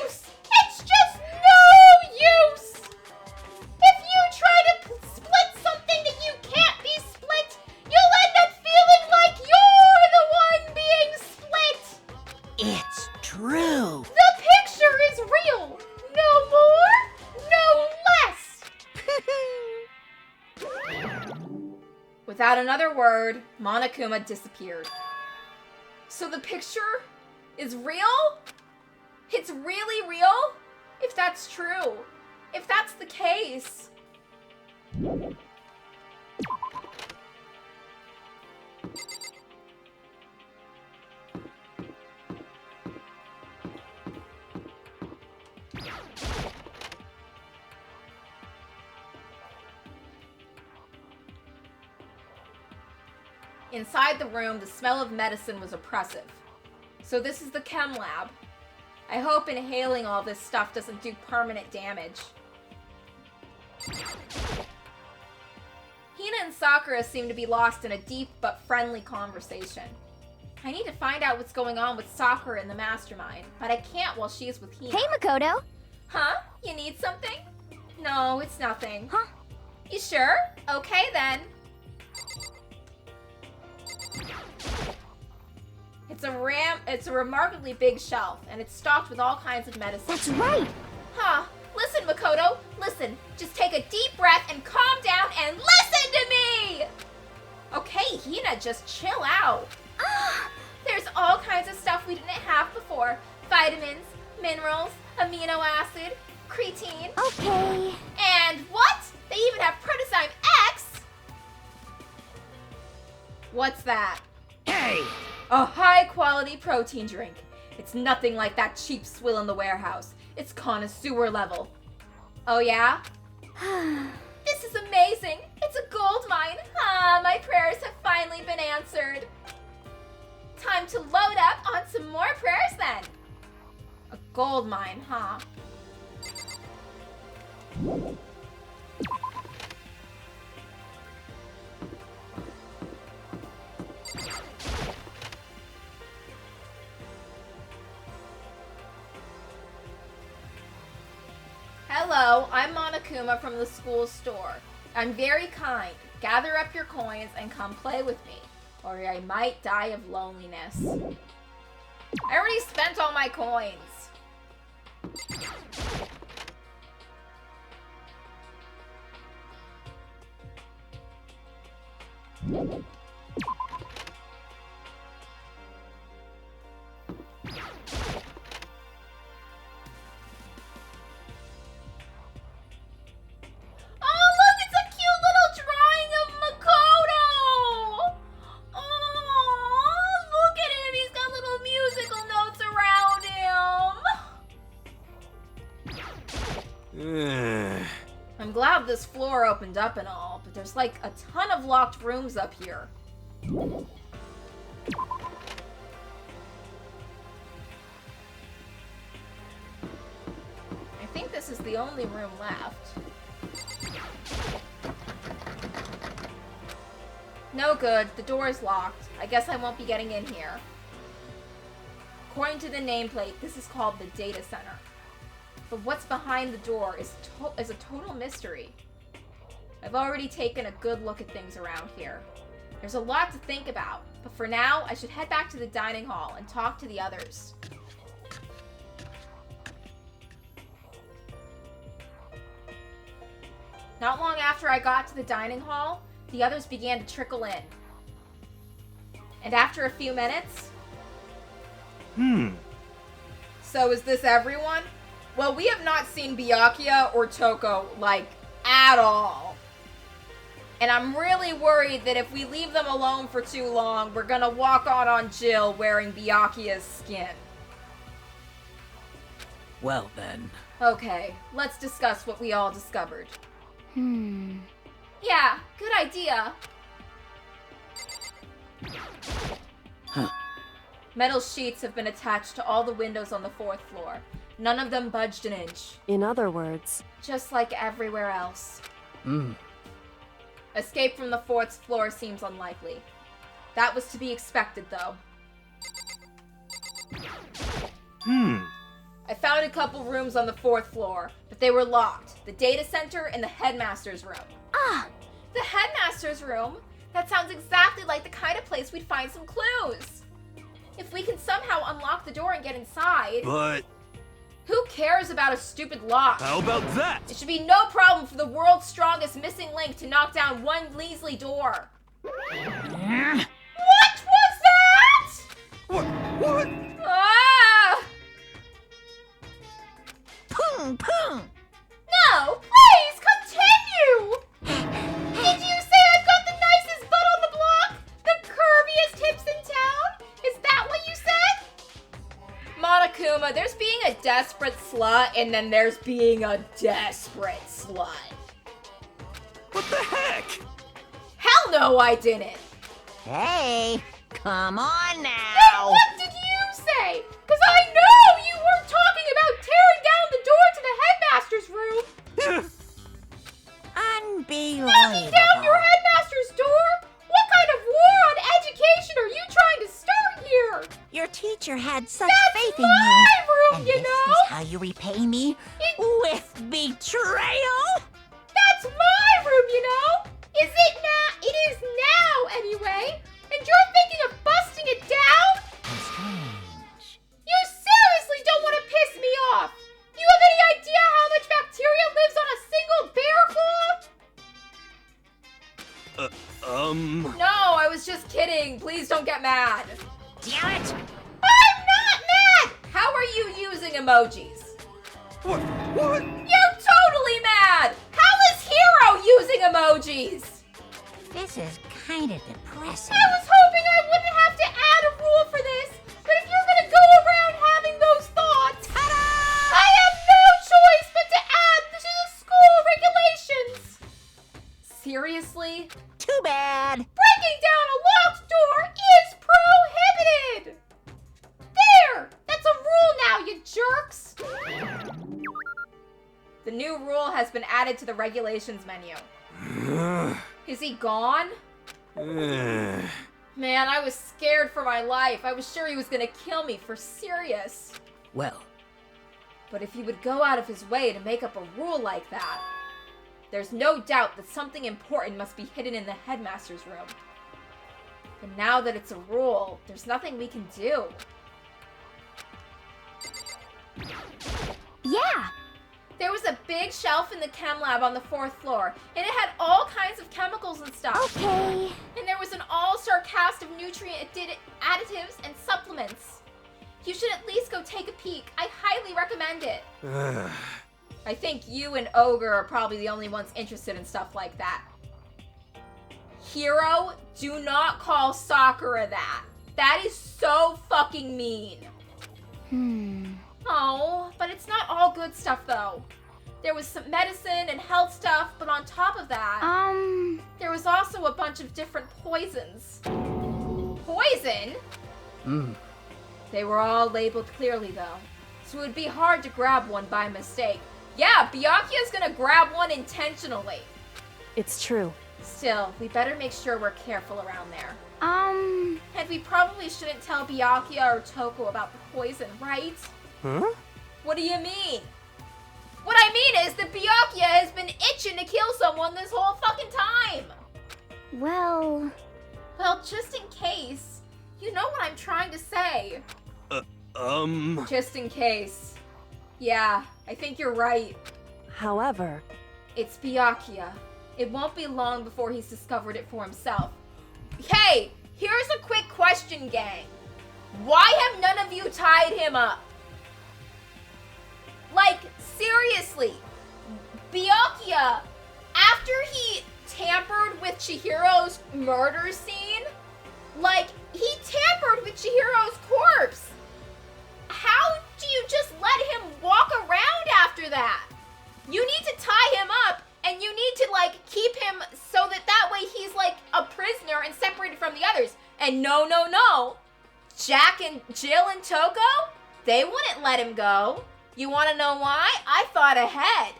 use! It's just no use! If you try to split something that you can't be split, you'll end up feeling like you're the one being split! it's true. The picture is real! No more, no less! Without another word, Monokuma disappeared. So the picture is real? It's really real? If that's true. If that's the case. Inside the room, the smell of medicine was oppressive. So this is the chem lab. I hope inhaling all this stuff doesn't do permanent damage. Hina and Sakura seem to be lost in a deep but friendly conversation. I need to find out what's going on with Sakura and the mastermind, but I can't while she's with Hina. Hey, Makoto. Huh? You need something? No, it's nothing. Huh? You sure? Okay then. It's a remarkably big shelf, and it's stocked with all kinds of medicine. That's right. Huh. Listen, Makoto. Listen. Just take a deep breath and calm down and listen to me! Okay, Hina, just chill out. There's all kinds of stuff we didn't have before. Vitamins, minerals, amino acid, creatine. Okay. And what? They even have Protozyme X? What's that? Hey! A high-quality protein drink. It's nothing like that cheap swill in the warehouse. It's connoisseur level. Oh yeah? This is amazing. It's a gold mine. Ah, my prayers have finally been answered. Time to load up on some more prayers then. A gold mine, huh? Hello, I'm Monokuma from the school store. I'm very kind. Gather up your coins and come play with me, or I might die of loneliness. I already spent all my coins. I'm glad this floor opened up and all, but there's like a ton of locked rooms up here. I think this is the only room left. No good, the door is locked. I guess I won't be getting in here. According to the nameplate, this is called the data center. But what's behind the door is a total mystery. I've already taken a good look at things around here. There's a lot to think about, but for now, I should head back to the dining hall and talk to the others. Not long after I got to the dining hall, the others began to trickle in. And after a few minutes... So is this everyone? Well, we have not seen Byakuya or Toko, like, at all. And I'm really worried that if we leave them alone for too long, we're gonna walk on Jill wearing Byakuya's skin. Well then. Okay, let's discuss what we all discovered. Yeah, good idea. Huh. Metal sheets have been attached to all the windows on the 4th floor. None of them budged an inch. In other words, Just like everywhere else. Hmm. Escape from the 4th floor seems unlikely. That was to be expected, though. I found a couple rooms on the 4th floor, but they were locked. The data center and the headmaster's room. ah, The headmaster's room? That sounds exactly like the kind of place we'd find some clues. If we can somehow unlock the door and get inside... But Who cares about a stupid lock? how about that? It should be no problem for the world's strongest missing link to knock down one Leasley door. What was that? What? Ah! Pung pung! No, please continue! Did you say I've got the nicest butt on the block? The curviest hips in town? Is that what you said? Monokuma, there's being a desperate slut and then there's being a desperate slut. What the heck? Hell no, I didn't. Hey, come on Then now! what did you say? Because I know you weren't talking about tearing down the door to the headmaster's room. Unbelievable. Knocking down your headmaster's door? What kind of war on education are you trying to start here? Your teacher had such That's faith in my you. room, And you this know? is how you repay me? It- With betrayal? That's my room, you know? Is it now? It is now, anyway. And you're thinking of busting it down? How strange. You seriously don't want to piss me off. Do you have any idea how much bacteria lives on a single bear claw? No, I was just kidding. Please don't get mad. Damn it! I'm not mad! How are you using emojis? What? You're totally mad! How is Hero using emojis? This is kind of depressing. I was hoping I wouldn't have to add a rule for this, but if you're gonna go around having those thoughts, I have no choice but to add this to the school regulations. Seriously? Too bad. Breaking down a locked door is prohibited! There! That's a rule now, you jerks! The new rule has been added to the regulations menu. Is he gone? Man, I was scared for my life. I was sure he was gonna kill me for serious. Well, But if he would go out of his way to make up a rule like that, there's no doubt that something important must be hidden in the headmaster's room. And now that it's a rule, there's nothing we can do. yeah. There was a big shelf in the chem lab on the 4th floor, and it had all kinds of chemicals and stuff. Okay. And there was an all-star cast of nutrient additives and supplements. You should at least go take a peek. I highly recommend it. I think you and Ogre are probably the only ones interested in stuff like that. Hero, do not call Sakura that. That is so fucking mean. Oh, but it's not all good stuff though. There was some medicine and health stuff, but on top of that, there was also a bunch of different poisons. Poison? They were all labeled clearly though, so it would be hard to grab one by mistake. Yeah, Byakuya's gonna grab one intentionally. It's true. Still, we better make sure we're careful around there. And we probably shouldn't tell Byakuya or Toko about the poison, right? Huh? What do you mean? What I mean is that Byakuya has been itching to kill someone this whole fucking time. Well, Just in case. You know what I'm trying to say. Just in case. Yeah, I think you're right. however, It's Byakuya. It won't be long before he's discovered it for himself. Hey, here's a quick question, gang. Why have none of you tied him up? Like, seriously, Byakuya, after he tampered with Chihiro's murder scene, like, he tampered with Chihiro's corpse. How do you just let him walk around after that? You need to tie him up, and you need to, Jack and Jill and Toko, they wouldn't let him go. You want to know why? I thought ahead.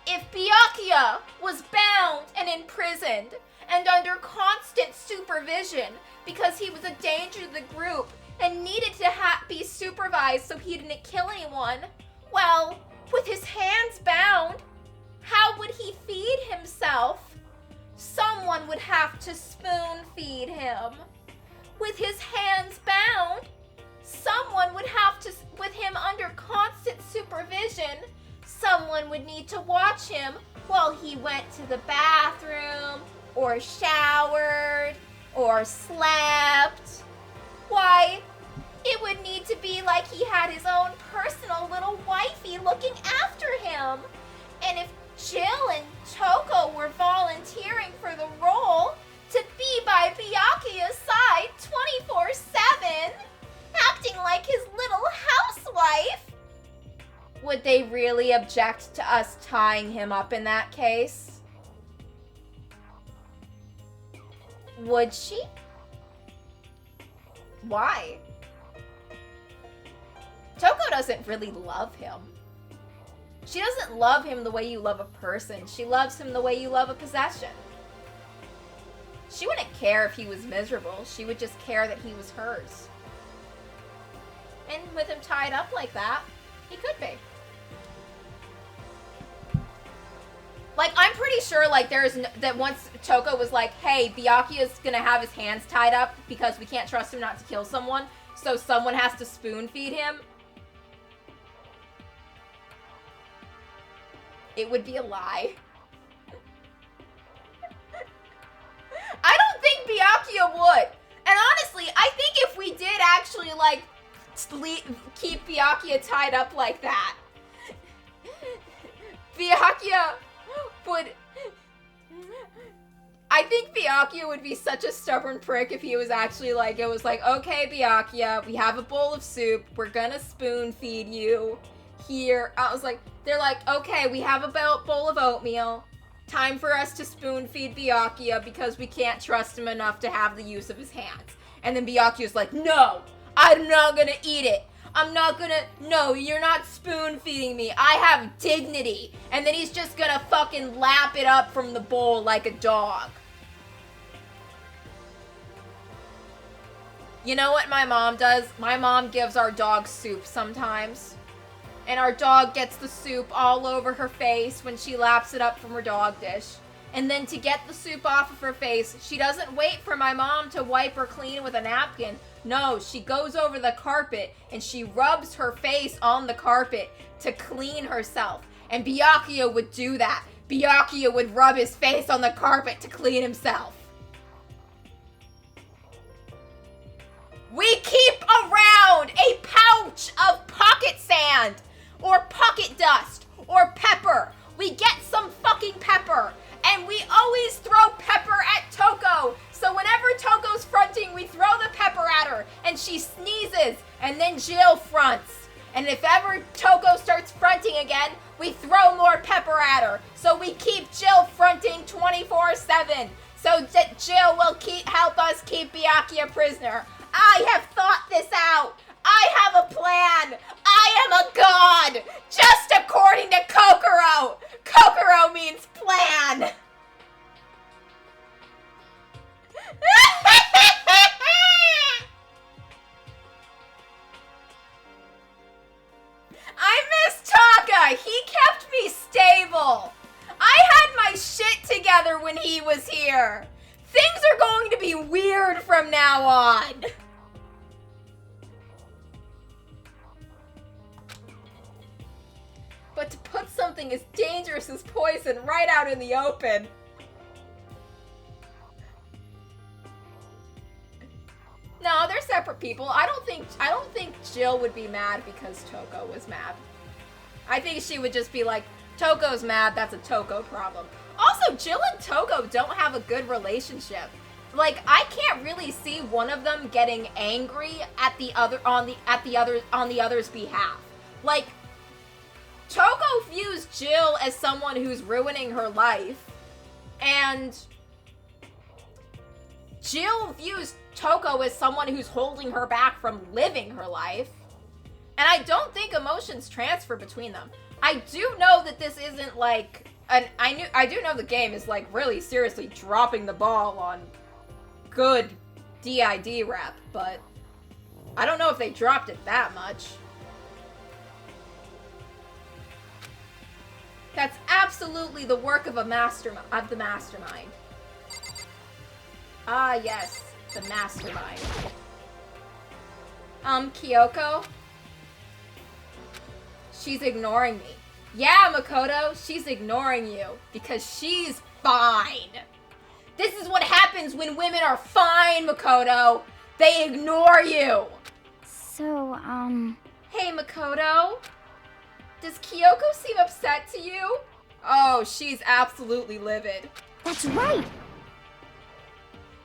If Byakuya was bound and imprisoned and under constant supervision because he was a danger to the group and needed to be supervised so he didn't kill anyone, well, with his hands bound, how would he feed himself? Someone would have to spoon feed him. With his hands bound, someone would have to, with him under constant supervision, someone would need to watch him while he went to the bathroom, or showered, or slept. Why, it would need to be like he had his own personal little wifey looking after him. And if Jill and Toko were volunteering for the role to be by Byakuya's side 24/7, acting like his little housewife, would they really object to us tying him up in that case? Would she? Why? Toko doesn't really love him. She doesn't love him the way you love a person. She loves him the way you love a possession. She wouldn't care if he was miserable. She would just care that he was hers. And with him tied up like that, he could be. Like, I'm pretty sure, like, that once Toko was like, hey, Byakuya's gonna have his hands tied up because we can't trust him not to kill someone, so someone has to spoon feed him. It would be a lie. I don't think Byakuya would. And honestly, I think if we did actually, like, keep Byakuya tied up like that, Byakuya would... I think Byakuya would be such a stubborn prick if he was actually like, it was like, okay, Byakuya, we have a bowl of soup. We're gonna spoon feed you here. I was like, they're like, okay, we have a bowl of oatmeal. Time for us to spoon feed Byakuya because we can't trust him enough to have the use of his hands. And then Byakuya's like, no, I'm not gonna eat it. I'm not gonna, no, you're not spoon feeding me. I have dignity. And then he's just gonna fucking lap it up from the bowl like a dog. You know what my mom does? My mom gives our dog soup sometimes. And our dog gets the soup all over her face when she laps it up from her dog dish. And then to get the soup off of her face, she doesn't wait for my mom to wipe her clean with a napkin. No, she goes over the carpet and she rubs her face on the carpet to clean herself. And Byakuya would do that. Byakuya would rub his face on the carpet to clean himself. We keep around a pouch of pocket sand or pocket dust or pepper. We get some fucking pepper and we always throw pepper at Toko. So whenever Toko's fronting, we throw the pepper at her and she sneezes and then Jill fronts. And if ever Toko starts fronting again, we throw more pepper at her. So we keep Jill fronting 24/7 so that Jill will help us keep Byakuya prisoner. I have thought this out. I have a plan. I am a god. Just according to Kokoro. Kokoro means plan. I miss Taka. He kept me stable. I had my shit together when he was here. Things are going to be weird from now on. But to put something as dangerous as poison right out in the open. No, they're separate people. I don't think Jill would be mad because Toko was mad. I think she would just be like, Toko's mad, that's a Toko problem. Also, Jill and Toko don't have a good relationship. Like, I can't really see one of them getting angry at the other on the other's behalf. Like, Toko views Jill as someone who's ruining her life, and Jill views Toko is someone who's holding her back from living her life. And I don't think emotions transfer between them. I do know that this isn't like I do know the game is like really seriously dropping the ball on good DID rep, but I don't know if they dropped it that much. That's absolutely the work of the mastermind. Ah, yes, the mastermind. Kyoko? She's ignoring me. Yeah, Makoto, she's ignoring you because she's fine. This is what happens when women are fine, Makoto. They ignore you. So, Hey, Makoto. Does Kyoko seem upset to you? Oh, she's absolutely livid. that's right.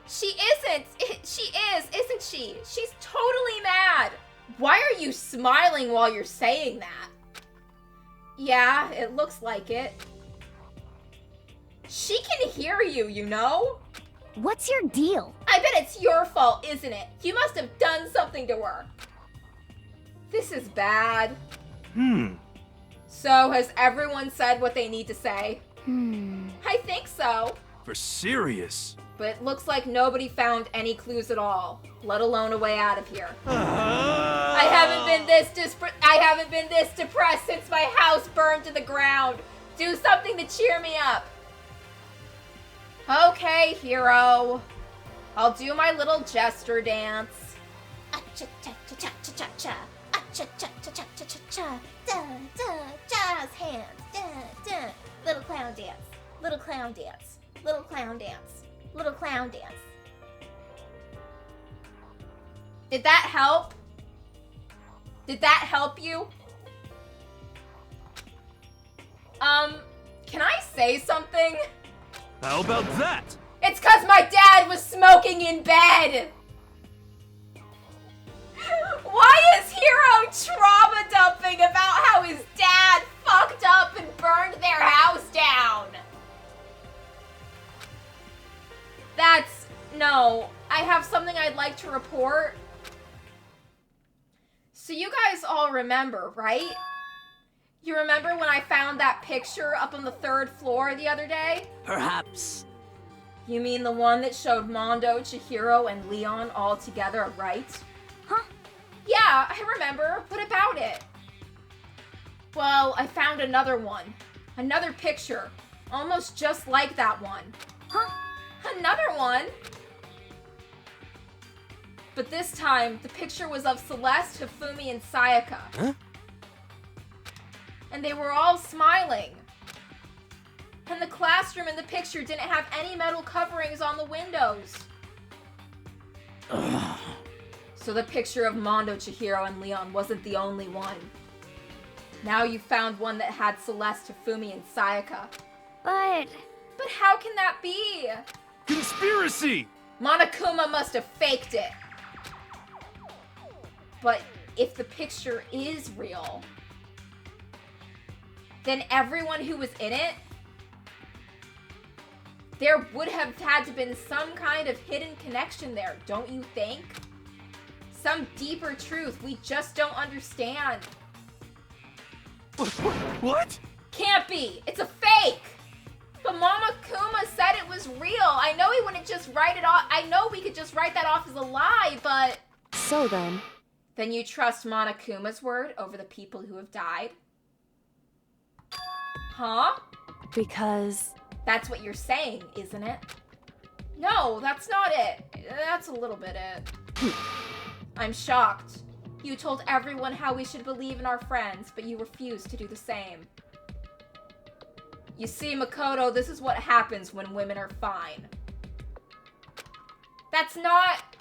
She isn't. She is, isn't she? She's totally mad. Why are you smiling while you're saying that? Yeah, it looks like it. She can hear you, you know? What's your deal? I bet it's your fault, isn't it? You must have done something to her. This is bad. So, has everyone said what they need to say? I think so. For serious. But it looks like nobody found any clues at all, let alone a way out of here. I haven't been this depressed since my house burned to the ground. Do something to cheer me up. Okay, hero. I'll do my little Jester dance. Cha-cha-cha-cha-cha-cha-cha. Cha-cha-cha-cha-cha-cha-cha. Jazz hands. Little clown dance. Little clown dance. Little clown dance. Little clown dance. Did that help? Did that help you? Can I say something? How about that? It's 'cause my dad was smoking in bed! Why is Hiro trauma dumping about how his dad fucked up and burned their house down? No, I have something I'd like to report. So you guys all remember, right? You remember when I found that picture up on the 3rd floor the other day? Perhaps. You mean the one that showed Mondo, Chihiro, and Leon all together, right? Huh? Yeah, I remember. What about it? Well, I found another one. Another picture. Almost just like that one. Huh? Another one? But this time, the picture was of Celeste, Hifumi, and Sayaka. Huh? And they were all smiling. And the classroom in the picture didn't have any metal coverings on the windows. Ugh. So the picture of Mondo, Chihiro, and Leon wasn't the only one. Now you found one that had Celeste, Hifumi, and Sayaka. But how can that be? Conspiracy! Monokuma must have faked it. But if the picture is real, then everyone who was in it, there would have had to been some kind of hidden connection there, don't you think? Some deeper truth we just don't understand. What? Can't be! It's a fake! But Mama Kuma said it was real. I know he wouldn't just write it off. I know we could just write that off as a lie, but... so then... Then you trust Monokuma's word over the people who have died? Huh? Because... That's what you're saying, isn't it? No, that's not it. That's a little bit it. I'm shocked. You told everyone how we should believe in our friends, but you refused to do the same. You see, Makoto, this is what happens when women are fine. That's not...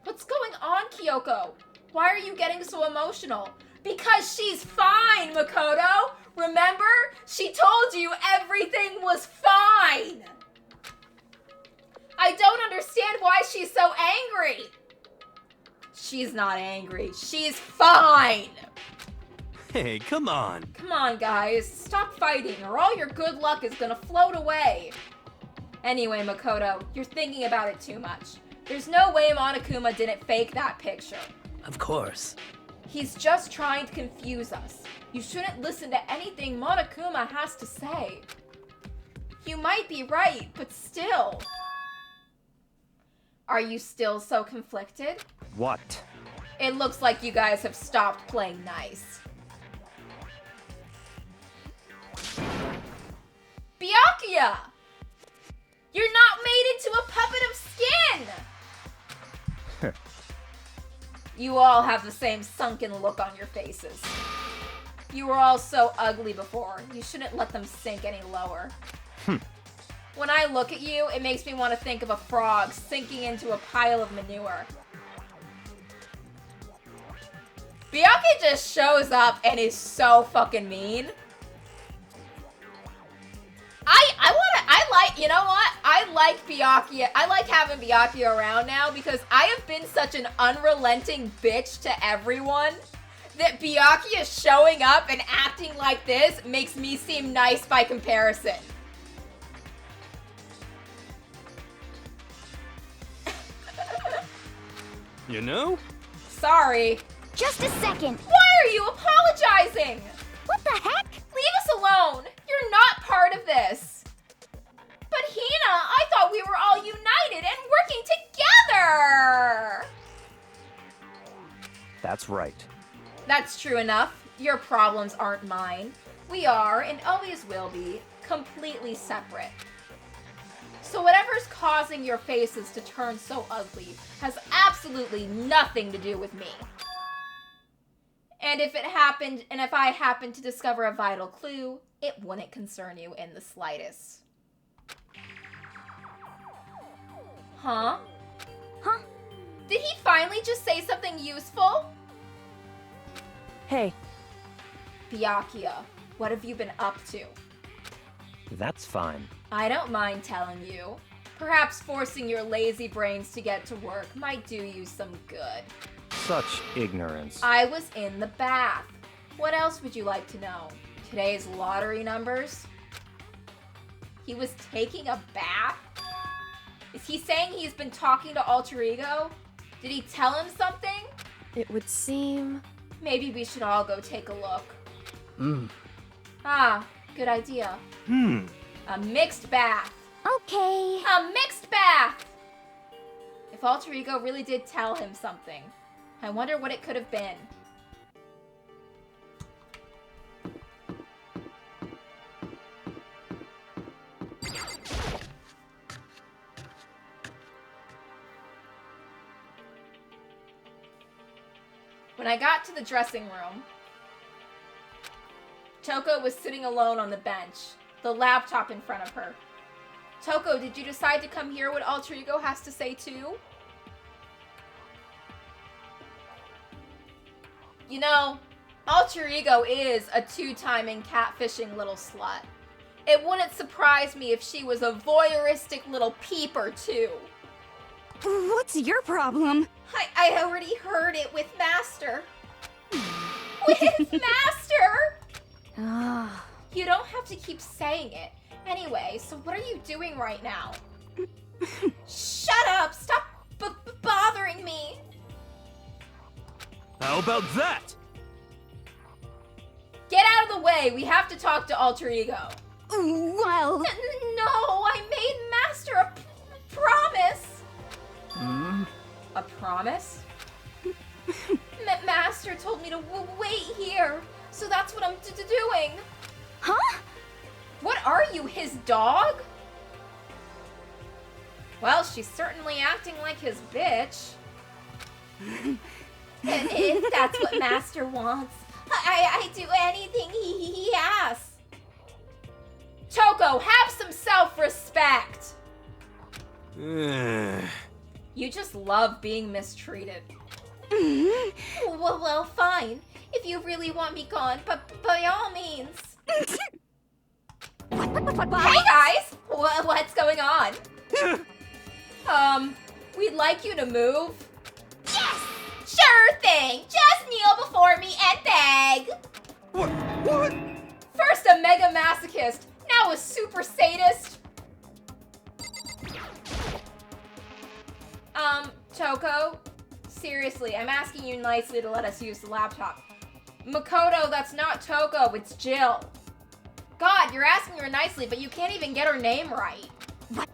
What's going on, Kyoko? Why are you getting so emotional? Because she's fine, Makoto! Remember? She told you everything was fine! I don't understand why she's so angry! She's not angry. She's fine! Hey, come on. Come on, guys. Stop fighting, or all your good luck is gonna float away. Anyway, Makoto, you're thinking about it too much. There's no way Monokuma didn't fake that picture. Of course. He's just trying to confuse us. You shouldn't listen to anything Monokuma has to say. You might be right, but still. Are you still so conflicted? What? It looks like you guys have stopped playing nice. Byakuya! You're not made into a puppet of skin! You all have the same sunken look on your faces. You were all so ugly before. You shouldn't let them sink any lower. When I look at you, it makes me want to think of a frog sinking into a pile of manure. Byakuya just shows up and is so fucking mean. You know what? I like Byakuya. I like having Byakuya around now because I have been such an unrelenting bitch to everyone that Byakuya showing up and acting like this makes me seem nice by comparison. You know? Sorry. Just a second. Why are you apologizing? What the heck? Leave us alone. You're not part of this. But Hina, I thought we were all united and working together. That's right. That's true enough. Your problems aren't mine. We are, and always will be, completely separate. So whatever's causing your faces to turn so ugly has absolutely nothing to do with me. And if I happened to discover a vital clue, it wouldn't concern you in the slightest. Huh? Huh? Did he finally just say something useful? Hey, Byakuya, what have you been up to? That's fine. I don't mind telling you. Perhaps forcing your lazy brains to get to work might do you some good. Such ignorance. I was in the bath. What else would you like to know? Today's lottery numbers? He was taking a bath? Is he saying he's been talking to Alter Ego? Did he tell him something? it would seem... Maybe we should all go take a look. Hmm. Ah, good idea. A mixed bath. Okay. A mixed bath! If Alter Ego really did tell him something, I wonder what it could have been. When I got to the dressing room, Toko was sitting alone on the bench, the laptop in front of her. Toko, did you decide to come hear what Alter Ego has to say too? You know, Alter Ego is a two-timing catfishing little slut. It wouldn't surprise me if she was a voyeuristic little peeper too. What's your problem? I already heard it with Master. With Master! Ah, You don't have to keep saying it. Anyway, so what are you doing right now? Shut up! Stop bothering me! How about that? Get out of the way! We have to talk to Alter Ego. well... No, I made Master a promise! A promise? Master told me to wait here, so that's what I'm doing. Huh? What are you, his dog? Well, she's certainly acting like his bitch. If that's what Master wants, I do anything he asks. Toko, have some self-respect. You just love being mistreated. Well, fine. If you really want me gone, but by all means. What? Hey guys! What's going on? We'd like you to move. Yes! Sure thing! Just kneel before me and beg! What? First a mega masochist, now a super sadist. Toko, seriously, I'm asking you nicely to let us use the laptop. Makoto, that's not Toko, it's Jill. God, you're asking her nicely, but you can't even get her name right. What?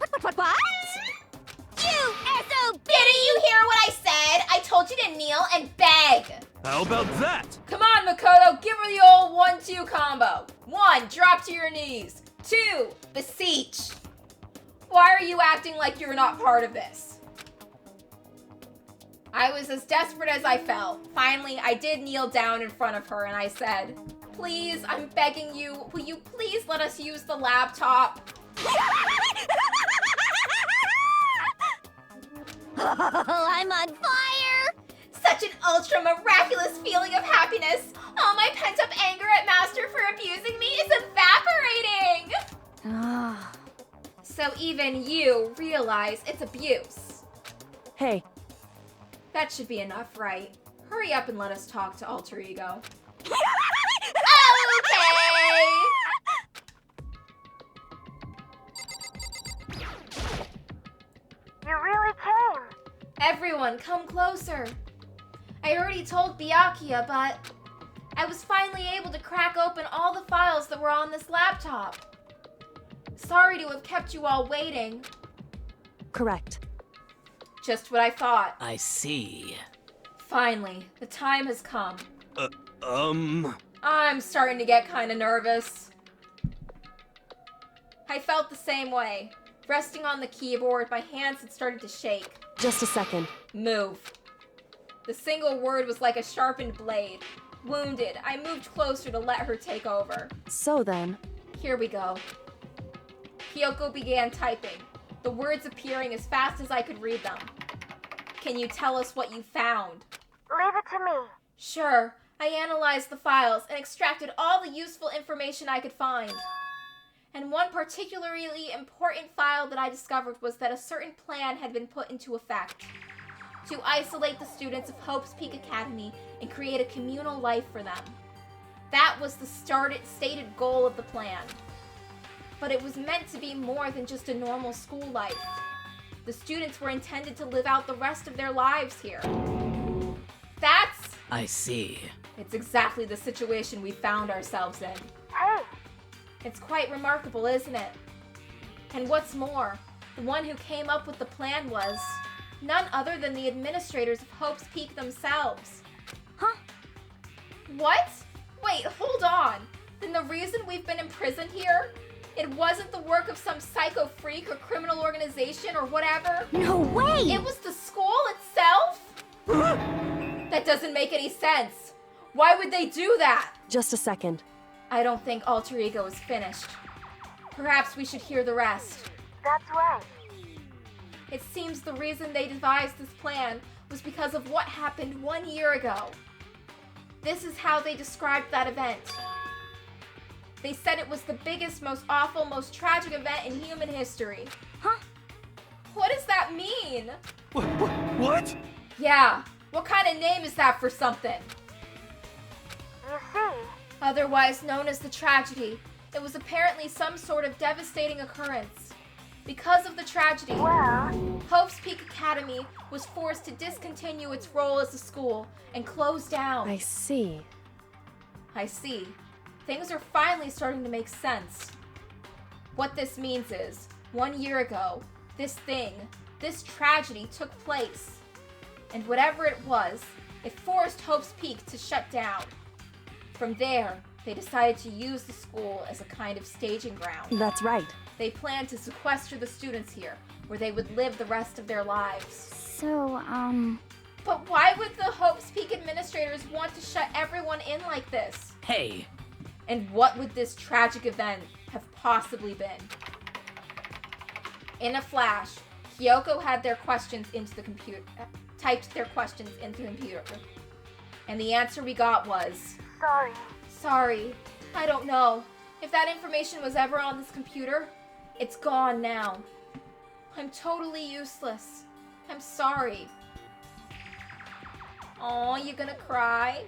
You SOB! Didn't you hear what I said? I told you to kneel and beg. How about that? Come on, Makoto, give her the old 1-2 combo. 1, drop to your knees. 2, beseech. Why are you acting like you're not part of this? I was as desperate as I felt. Finally, I did kneel down in front of her and I said, please, I'm begging you, will you please let us use the laptop? I'm on fire! Such an ultra miraculous feeling of happiness. All my pent up anger at Master for abusing me is evaporating. Ah. So even you realize it's abuse. Hey, That should be enough, right? Hurry up and let us talk to Alter Ego. Okay! You really came. Everyone, come closer. I already told Byakuya, but I was finally able to crack open all the files that were on this laptop. Sorry to have kept you all waiting. correct. Just what I thought. I see. Finally, the time has come. Um... I'm starting to get kind of nervous. I felt the same way. Resting on the keyboard, my hands had started to shake. Just a second. Move. The single word was like a sharpened blade. Wounded, I moved closer to let her take over. So then, Here we go. Kyoko began typing, the words appearing as fast as I could read them. Can you tell us what you found? Leave it to me. Sure. I analyzed the files and extracted all the useful information I could find. And one particularly important file that I discovered was that a certain plan had been put into effect to isolate the students of Hope's Peak Academy and create a communal life for them. That was the stated goal of the plan. But it was meant to be more than just a normal school life. The students were intended to live out the rest of their lives here. I see. It's exactly the situation we found ourselves in. Hey, It's quite remarkable, isn't it? And what's more, the one who came up with the plan was none other than the administrators of Hope's Peak themselves. Huh? What? Wait, hold on. Then the reason we've been imprisoned here? It wasn't the work of some psycho freak or criminal organization or whatever. No way! It was the school itself? That doesn't make any sense. Why would they do that? just a second. I don't think Alter Ego is finished. Perhaps we should hear the rest. that's right. It seems the reason they devised this plan was because of what happened 1 year ago. This is how they described that event. They said it was the biggest, most awful, most tragic event in human history. Huh? What does that mean? What? Yeah, what kind of name is that for something? You see, Otherwise known as the tragedy, it was apparently some sort of devastating occurrence. Because of the tragedy, well, Hope's Peak Academy was forced to discontinue its role as a school and close down. I see. I see. Things are finally starting to make sense. What this means is, 1 year ago, this tragedy took place. And whatever it was, it forced Hope's Peak to shut down. From there, they decided to use the school as a kind of staging ground. That's right. They planned to sequester the students here, where they would live the rest of their lives. So, But why would the Hope's Peak administrators want to shut everyone in like this? Hey, And what would this tragic event have possibly been? In a flash, Kyoko had their questions into the computer, typed their questions into the computer. And the answer we got was, sorry. sorry, I don't know. If that information was ever on this computer, it's gone now. I'm totally useless. I'm sorry. Aw, you gonna cry?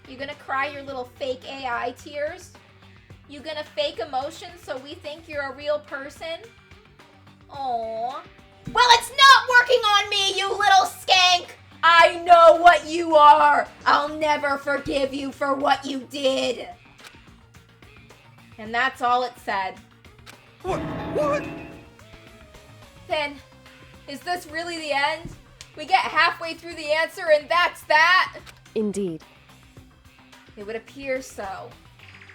You gonna cry your little fake AI tears? You gonna fake emotions so we think you're a real person? Aw, Well, it's not working on me, you little skank! I know what you are! I'll never forgive you for what you did! And that's all it said. What? Then, is this really the end? We get halfway through the answer and that's that? Indeed. It would appear so.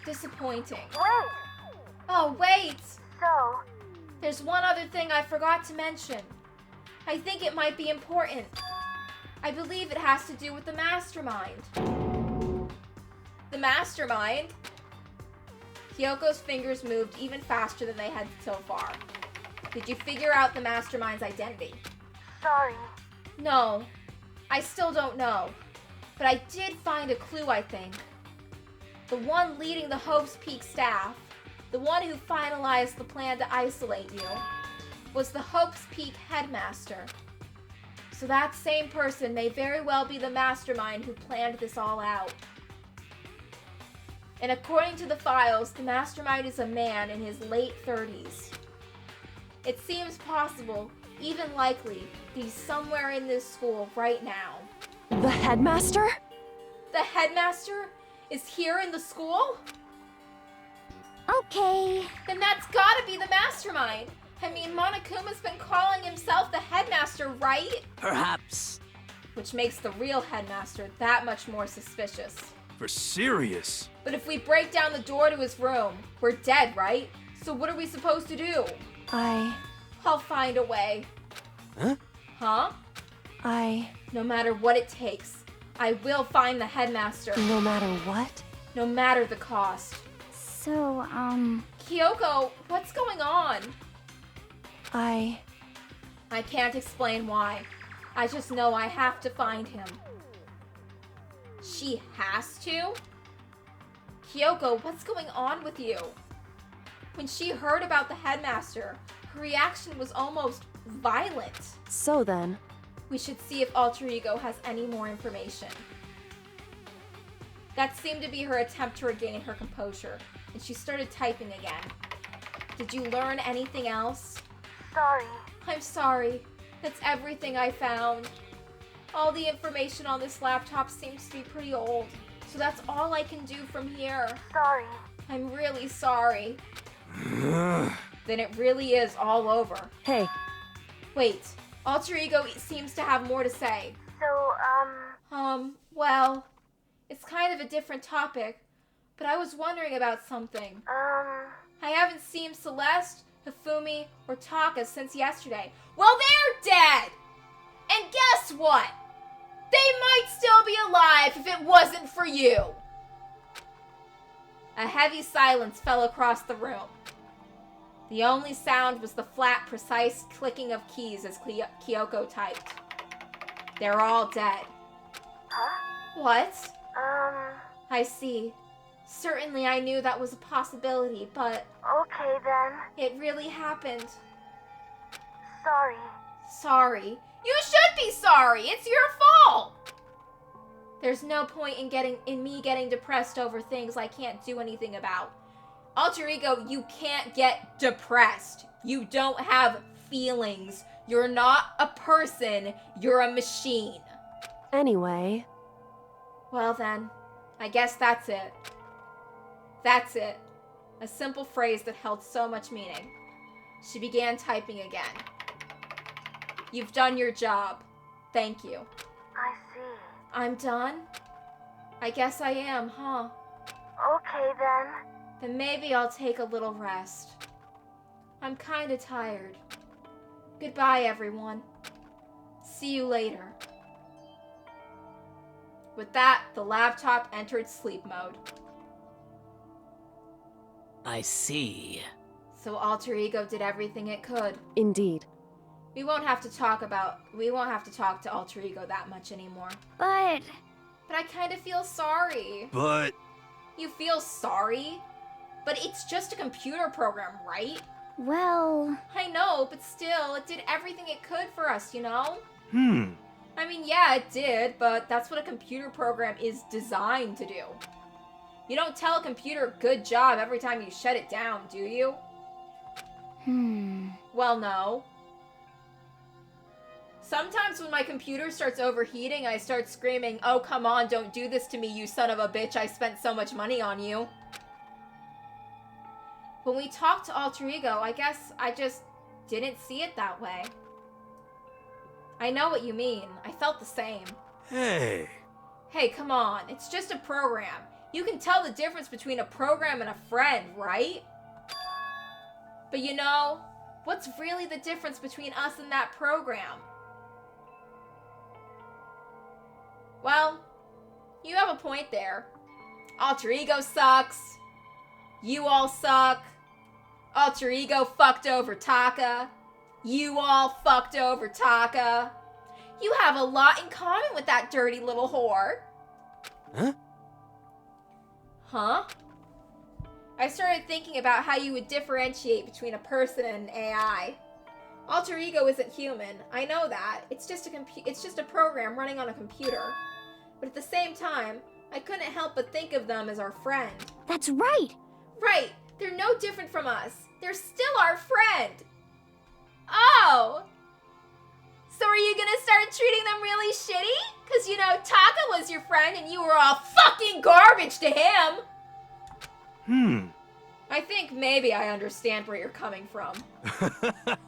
Disappointing. Wait! Oh, wait! So, There's one other thing I forgot to mention. I think it might be important. I believe it has to do with the mastermind. The mastermind? Kyoko's fingers moved even faster than they had so far. Did you figure out the mastermind's identity? sorry. No, I still don't know. But I did find a clue, I think. The one leading the Hope's Peak staff, the one who finalized the plan to isolate you, was the Hope's Peak headmaster. So that same person may very well be the mastermind who planned this all out. And according to the files, the mastermind is a man in his late 30s. It seems possible, even likely, that he's somewhere in this school right now. The headmaster? The headmaster is here in the school? Okay. Then that's gotta be the mastermind. I mean, Monokuma's been calling himself the headmaster, right? Perhaps. Which makes the real headmaster that much more suspicious. For serious? But if we break down the door to his room, we're dead, right? So what are we supposed to do? I'll find a way. Huh? Huh? No matter what it takes, I will find the headmaster. No matter what? No matter the cost. So, Kyoko, what's going on? I can't explain why. I just know I have to find him. She has to? Kyoko, what's going on with you? When she heard about the headmaster, her reaction was almost violent. So then, We should see if Alter Ego has any more information. That seemed to be her attempt to regain her composure, and she started typing again. Did you learn anything else? Sorry. I'm sorry. That's everything I found. All the information on this laptop seems to be pretty old, so that's all I can do from here. Sorry. I'm really sorry. Then it really is all over. hey, Wait, Alter Ego seems to have more to say. So, Well, it's kind of a different topic, but I was wondering about something. I haven't seen Celeste, Hifumi, or Taka since yesterday. Well, they're dead! And guess what? They might still be alive if it wasn't for you. A heavy silence fell across the room. The only sound was the flat, precise clicking of keys as Kyoko typed. They're all dead. huh? What? Um, I see. Certainly I knew that was a possibility, but okay then. it really happened. Sorry. Sorry. You should be sorry! It's your fault! There's no point in me getting depressed over things I can't do anything about. Alter Ego, you can't get depressed. You don't have feelings. You're not a person. You're a machine. anyway, Well then, I guess that's it. That's it. A simple phrase that held so much meaning. She began typing again. You've done your job. Thank you. I see. I'm done? I guess I am, huh? Okay then. Then maybe I'll take a little rest. I'm kinda tired. Goodbye, everyone. See you later. With that, the laptop entered sleep mode. I see. So Alter Ego did everything it could. indeed. We won't have to talk to Alter Ego that much anymore. but But I kind of feel sorry. But You feel sorry? But it's just a computer program, right? well, I know, but still, it did everything it could for us, you know? I mean, yeah, it did, but that's what a computer program is designed to do. You don't tell a computer good job every time you shut it down, do you? Well, no. Sometimes when my computer starts overheating, I start screaming, "Oh, come on, don't do this to me, you son of a bitch, I spent so much money on you." When we talked to Alter Ego, I guess I just didn't see it that way. I know what you mean. I felt the same. Hey. Hey, come on. It's just a program. You can tell the difference between a program and a friend, right? But you know, what's really the difference between us and that program? Well, you have a point there. Alter Ego sucks. You all suck. Alter Ego fucked over Taka. You all fucked over Taka. You have a lot in common with that dirty little whore. Huh? Huh? I started thinking about how you would differentiate between a person and an AI. Alter Ego isn't human. I know that. It's just a program running on a computer. But at the same time, I couldn't help but think of them as our friend. That's right. Right. They're no different from us. They're still our friend. Oh. So are you gonna start treating them really shitty? Cause you know, Taka was your friend and you were all fucking garbage to him. I think maybe I understand where you're coming from.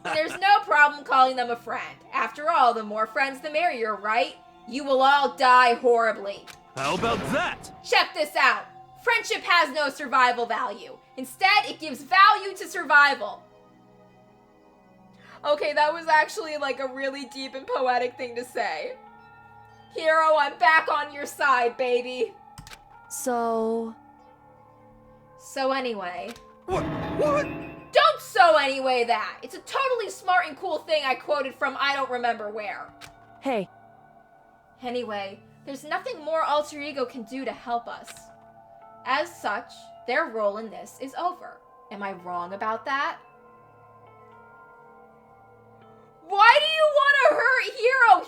There's no problem calling them a friend. After all, the more friends the merrier, right? You will all die horribly. How about that? Check this out. Friendship has no survival value. Instead, it gives value to survival. Okay, that was actually like a really deep and poetic thing to say. Hero, I'm back on your side, baby. So anyway. What? Don't so anyway that. It's a totally smart and cool thing I quoted from I don't remember where. hey, Anyway, there's nothing more Alter Ego can do to help us. As such, their role in this is over. Am I wrong about that? Why do you want to hurt Hero?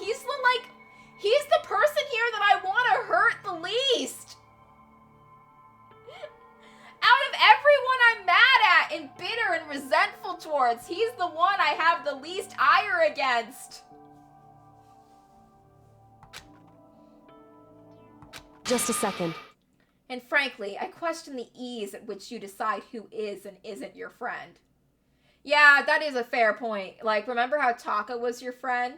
He's the person here that I want to hurt the least. Out of everyone I'm mad at and bitter and resentful towards, he's the one I have the least ire against. just a second. And frankly, I question the ease at which you decide who is and isn't your friend. Yeah, that is a fair point. Like, remember how Taka was your friend?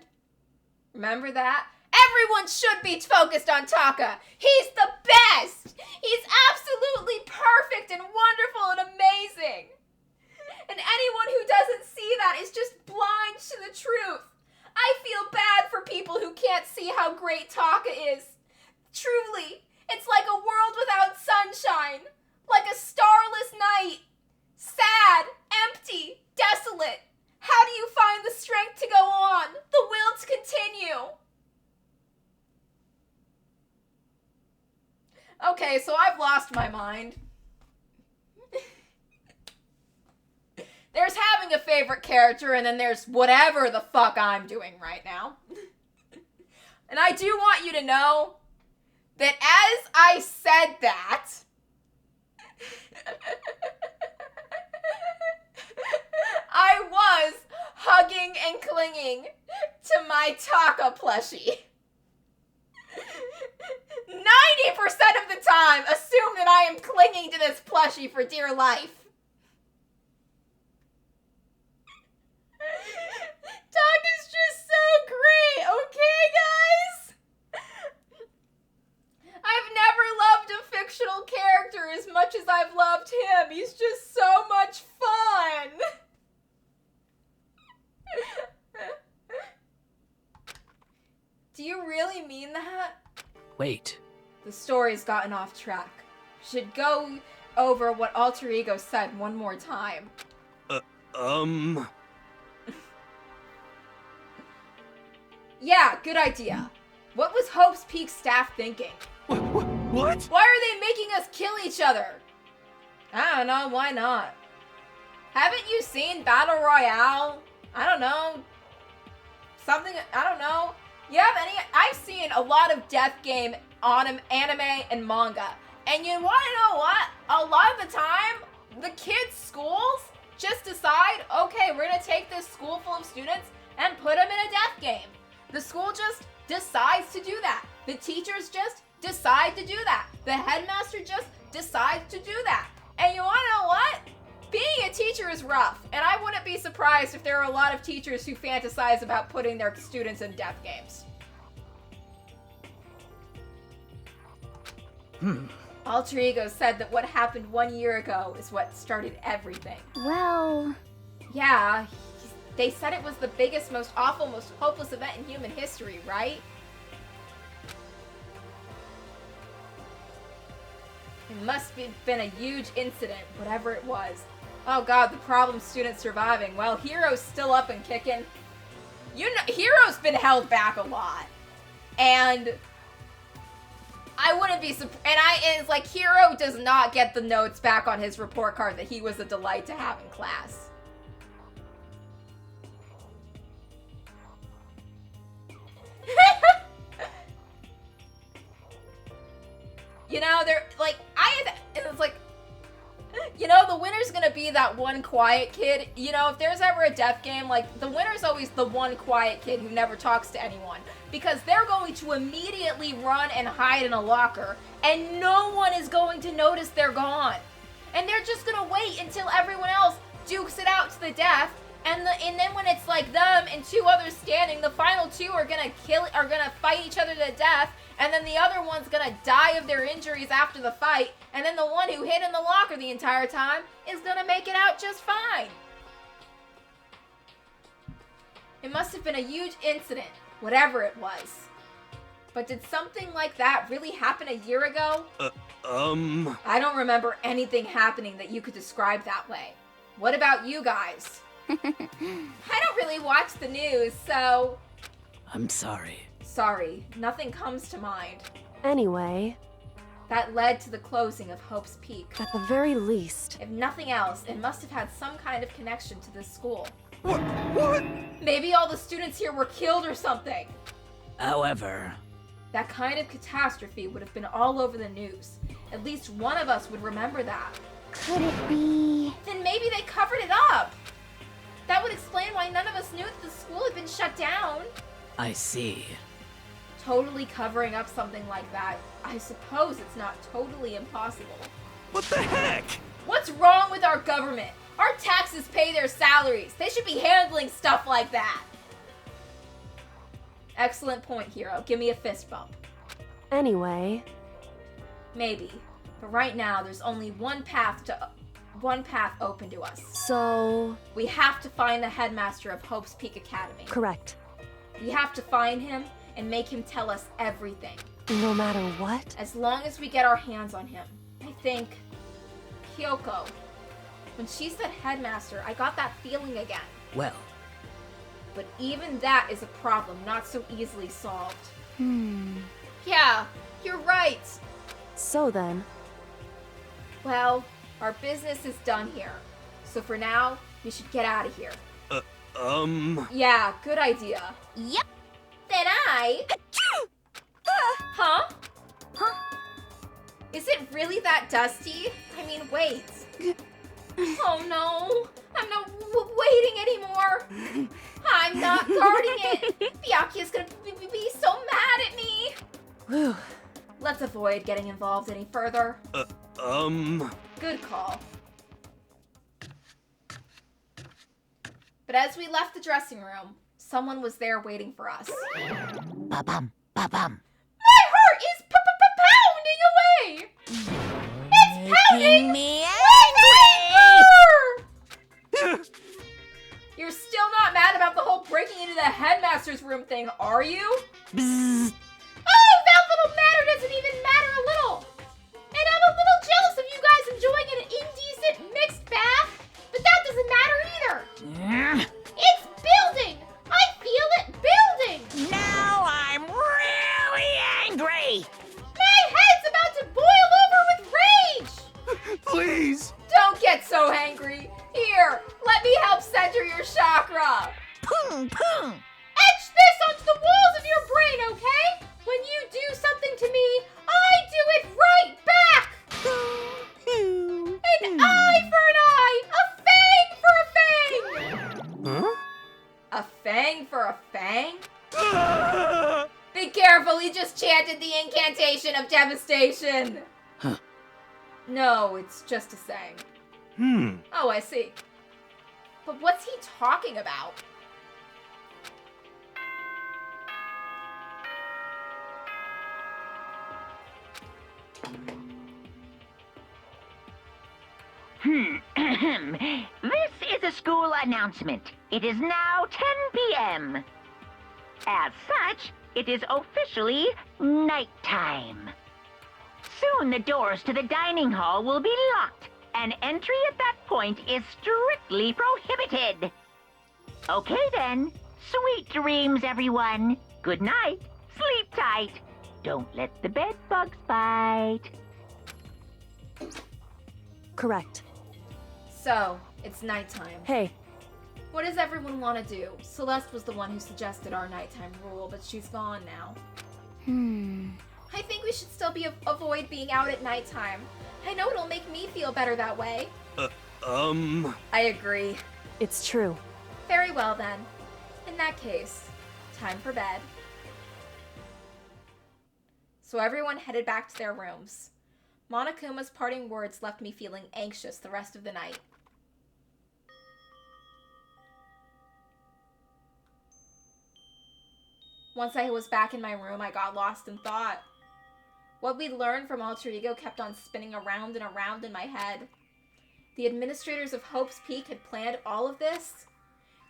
Remember that? Everyone should be focused on Taka. He's the best. He's absolutely perfect and wonderful and amazing. And anyone who doesn't see that is just blind to the truth. I feel bad for people who can't see how great Taka is. Truly, it's like a world without sunshine. Like a starless night. Sad, empty, desolate. How do you find the strength to go on? The will to continue? Okay, so I've lost my mind. There's having a favorite character, and then there's whatever the fuck I'm doing right now. And I do want you to know that as I said that, I was hugging and clinging to my Taka plushie. 90% of the time, assume that I am clinging to this plushie for dear life. Taka's just so great, okay, guys? I've never loved a fictional character as much as I've loved him. He's just so much fun. Do you really mean that? Wait. The story's gotten off track. Should go over what Alter Ego said one more time. Yeah, good idea. What was Hope's Peak staff thinking? What? Why are they making us kill each other? I don't know, why not? Haven't you seen Battle Royale? I don't know. Something, I don't know. You have any? I've seen a lot of death game anime and manga. And you want to know what? A lot of the time, the kids' schools just decide, okay, we're going to take this school full of students and put them in a death game. The school just decides to do that. The teachers just decide to do that. The headmaster just decides to do that. And you wanna know what? Being a teacher is rough, and I wouldn't be surprised if there are a lot of teachers who fantasize about putting their students in death games. Alter Ego said that what happened 1 year ago is what started everything. Well, Yeah, they said it was the biggest, most awful, most hopeless event in human history, right? It must have been a huge incident, whatever it was. Oh god, the problem student's surviving. Well, Hero's still up and kicking. You know, Hero's been held back a lot. And I wouldn't be surprised. And it's like, Hero does not get the notes back on his report card that he was a delight to have in class. You know, they're like, it's like, you know, the winner's gonna be that one quiet kid. You know, if there's ever a death game, like, the winner's always the one quiet kid who never talks to anyone. Because they're going to immediately run and hide in a locker, and no one is going to notice they're gone. And they're just gonna wait until everyone else dukes it out to the death, and then when it's like them and two others standing, the final two are gonna fight each other to death, and then the other one's gonna die of their injuries after the fight, and then the one who hid in the locker the entire time is gonna make it out just fine. It must have been a huge incident, whatever it was. But did something like that really happen a year ago? I don't remember anything happening that you could describe that way. What about you guys? I don't really watch the news, so... I'm sorry. Sorry, nothing comes to mind. Anyway, That led to the closing of Hope's Peak. at the very least, If nothing else, it must have had some kind of connection to this school. What? Maybe all the students here were killed or something. However, That kind of catastrophe would have been all over the news. At least one of us would remember that. could it be? Then maybe they covered it up. That would explain why none of us knew that the school had been shut down. I see. Totally covering up something like that, I suppose it's not totally impossible. What the heck? What's wrong with our government? Our taxes pay their salaries. They should be handling stuff like that. Excellent point, Hero. Give me a fist bump. anyway, Maybe. But right now, there's only one path open to us. so, We have to find the headmaster of Hope's Peak Academy. correct. We have to find him and make him tell us everything. No matter what? As long as we get our hands on him. I think... Kyoko. When she said headmaster, I got that feeling again. Well, But even that is a problem not so easily solved. Hmm. Yeah, you're right. So then, Well, our business is done here. So for now, we should get out of here. Yeah, good idea. Yep. Then Huh? Is it really that dusty? I mean, wait. Oh no, I'm not waiting anymore. I'm not guarding it. Byakuya's gonna be so mad at me. whew, Let's avoid getting involved any further. Good call. But as we left the dressing room, someone was there waiting for us. Ba-bum, ba-bum. My heart is pounding away! It's pounding! Making me angry! You're still not mad about the whole breaking into the headmaster's room thing, are you? Bzzz. Oh, that little matter doesn't even matter a little! And I'm a little jealous of you guys enjoying an indecent mixed bath, but that doesn't matter either! It's building! I feel it building! Now I'm really angry. My head's about to boil over with rage! Please! Don't get so angry! Here, let me help center your chakra! Poom, poom. Etch this onto the walls of your brain, okay? When you do something to me, I do it right back! An eye for an eye! A fang for a fang! Huh? A fang for a fang? Be careful, he just chanted the incantation of devastation. Huh. No, it's just a saying. Oh, I see. But what's he talking about? This is a school announcement. It is now 10 p.m. As such, it is officially nighttime. Soon the doors to the dining hall will be locked, and entry at that point is strictly prohibited. Okay then. Sweet dreams, everyone. Good night. Sleep tight. Don't let the bed bugs bite. Correct. So, it's nighttime. Hey, What does everyone want to do? Celeste was the one who suggested our nighttime rule, but she's gone now. I think we should still avoid being out at nighttime. I know it'll make me feel better that way. I agree. it's true. Very well then. In that case, time for bed. So everyone headed back to their rooms. Monokuma's parting words left me feeling anxious the rest of the night. Once I was back in my room, I got lost in thought. What we learned from Alter Ego kept on spinning around and around in my head. The administrators of Hope's Peak had planned all of this.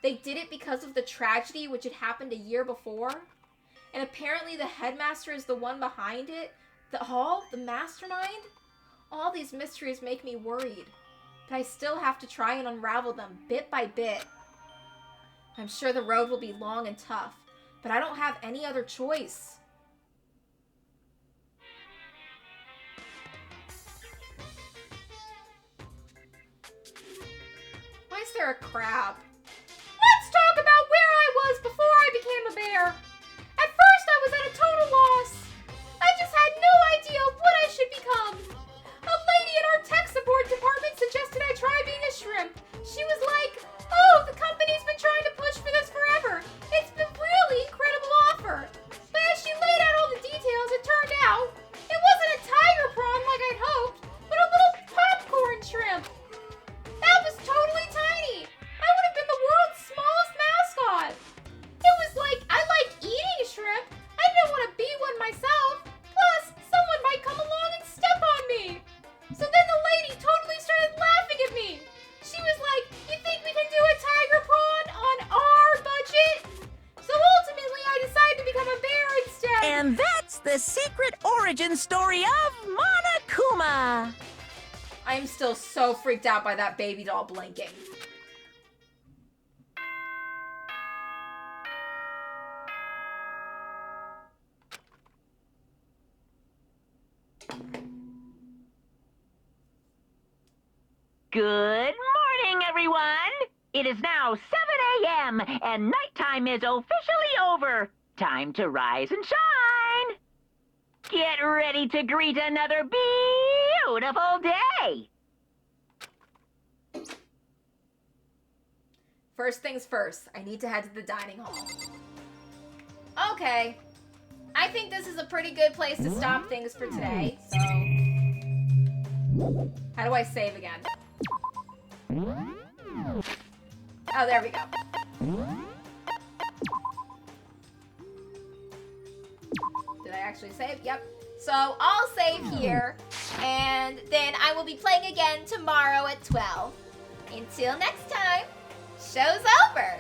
They did it because of the tragedy which had happened a year before. And apparently the headmaster is the one behind it. The mastermind? All these mysteries make me worried. But I still have to try and unravel them bit by bit. I'm sure the road will be long and tough. But I don't have any other choice. Why is there a crab? Let's talk about where I was before I became a bear. At first, I was at a total loss. I just had no idea what I should become. A lady in our tech support department suggested I try being a shrimp. She was like, "Oh, the company's been trying to push for this forever. It's been really incredible offer." But as she laid out all the details, it turned out it wasn't a tiger prawn like I'd hoped, but a little popcorn shrimp. That was totally tiny. I would have been the world's smallest mascot. It was like I like eating shrimp. I didn't want to be one myself. Plus, someone might come along and step on me. So then the lady totally started laughing at me. She was like, "You think we can do a tiger prawn on our budget?" So ultimately, I decided to become a bear instead. And that's the secret origin story of Monokuma. I'm still so freaked out by that baby doll blinking. Good morning, everyone. It is now 7 a.m. and nighttime is officially over. Time to rise and shine. Get ready to greet another beautiful day. First things first, I need to head to the dining hall. Okay. I think this is a pretty good place to stop things for today, so... How do I save again? Oh, there we go. Did I actually save? Yep. So I'll save here, and then I will be playing again tomorrow at 12. Until next time, show's over!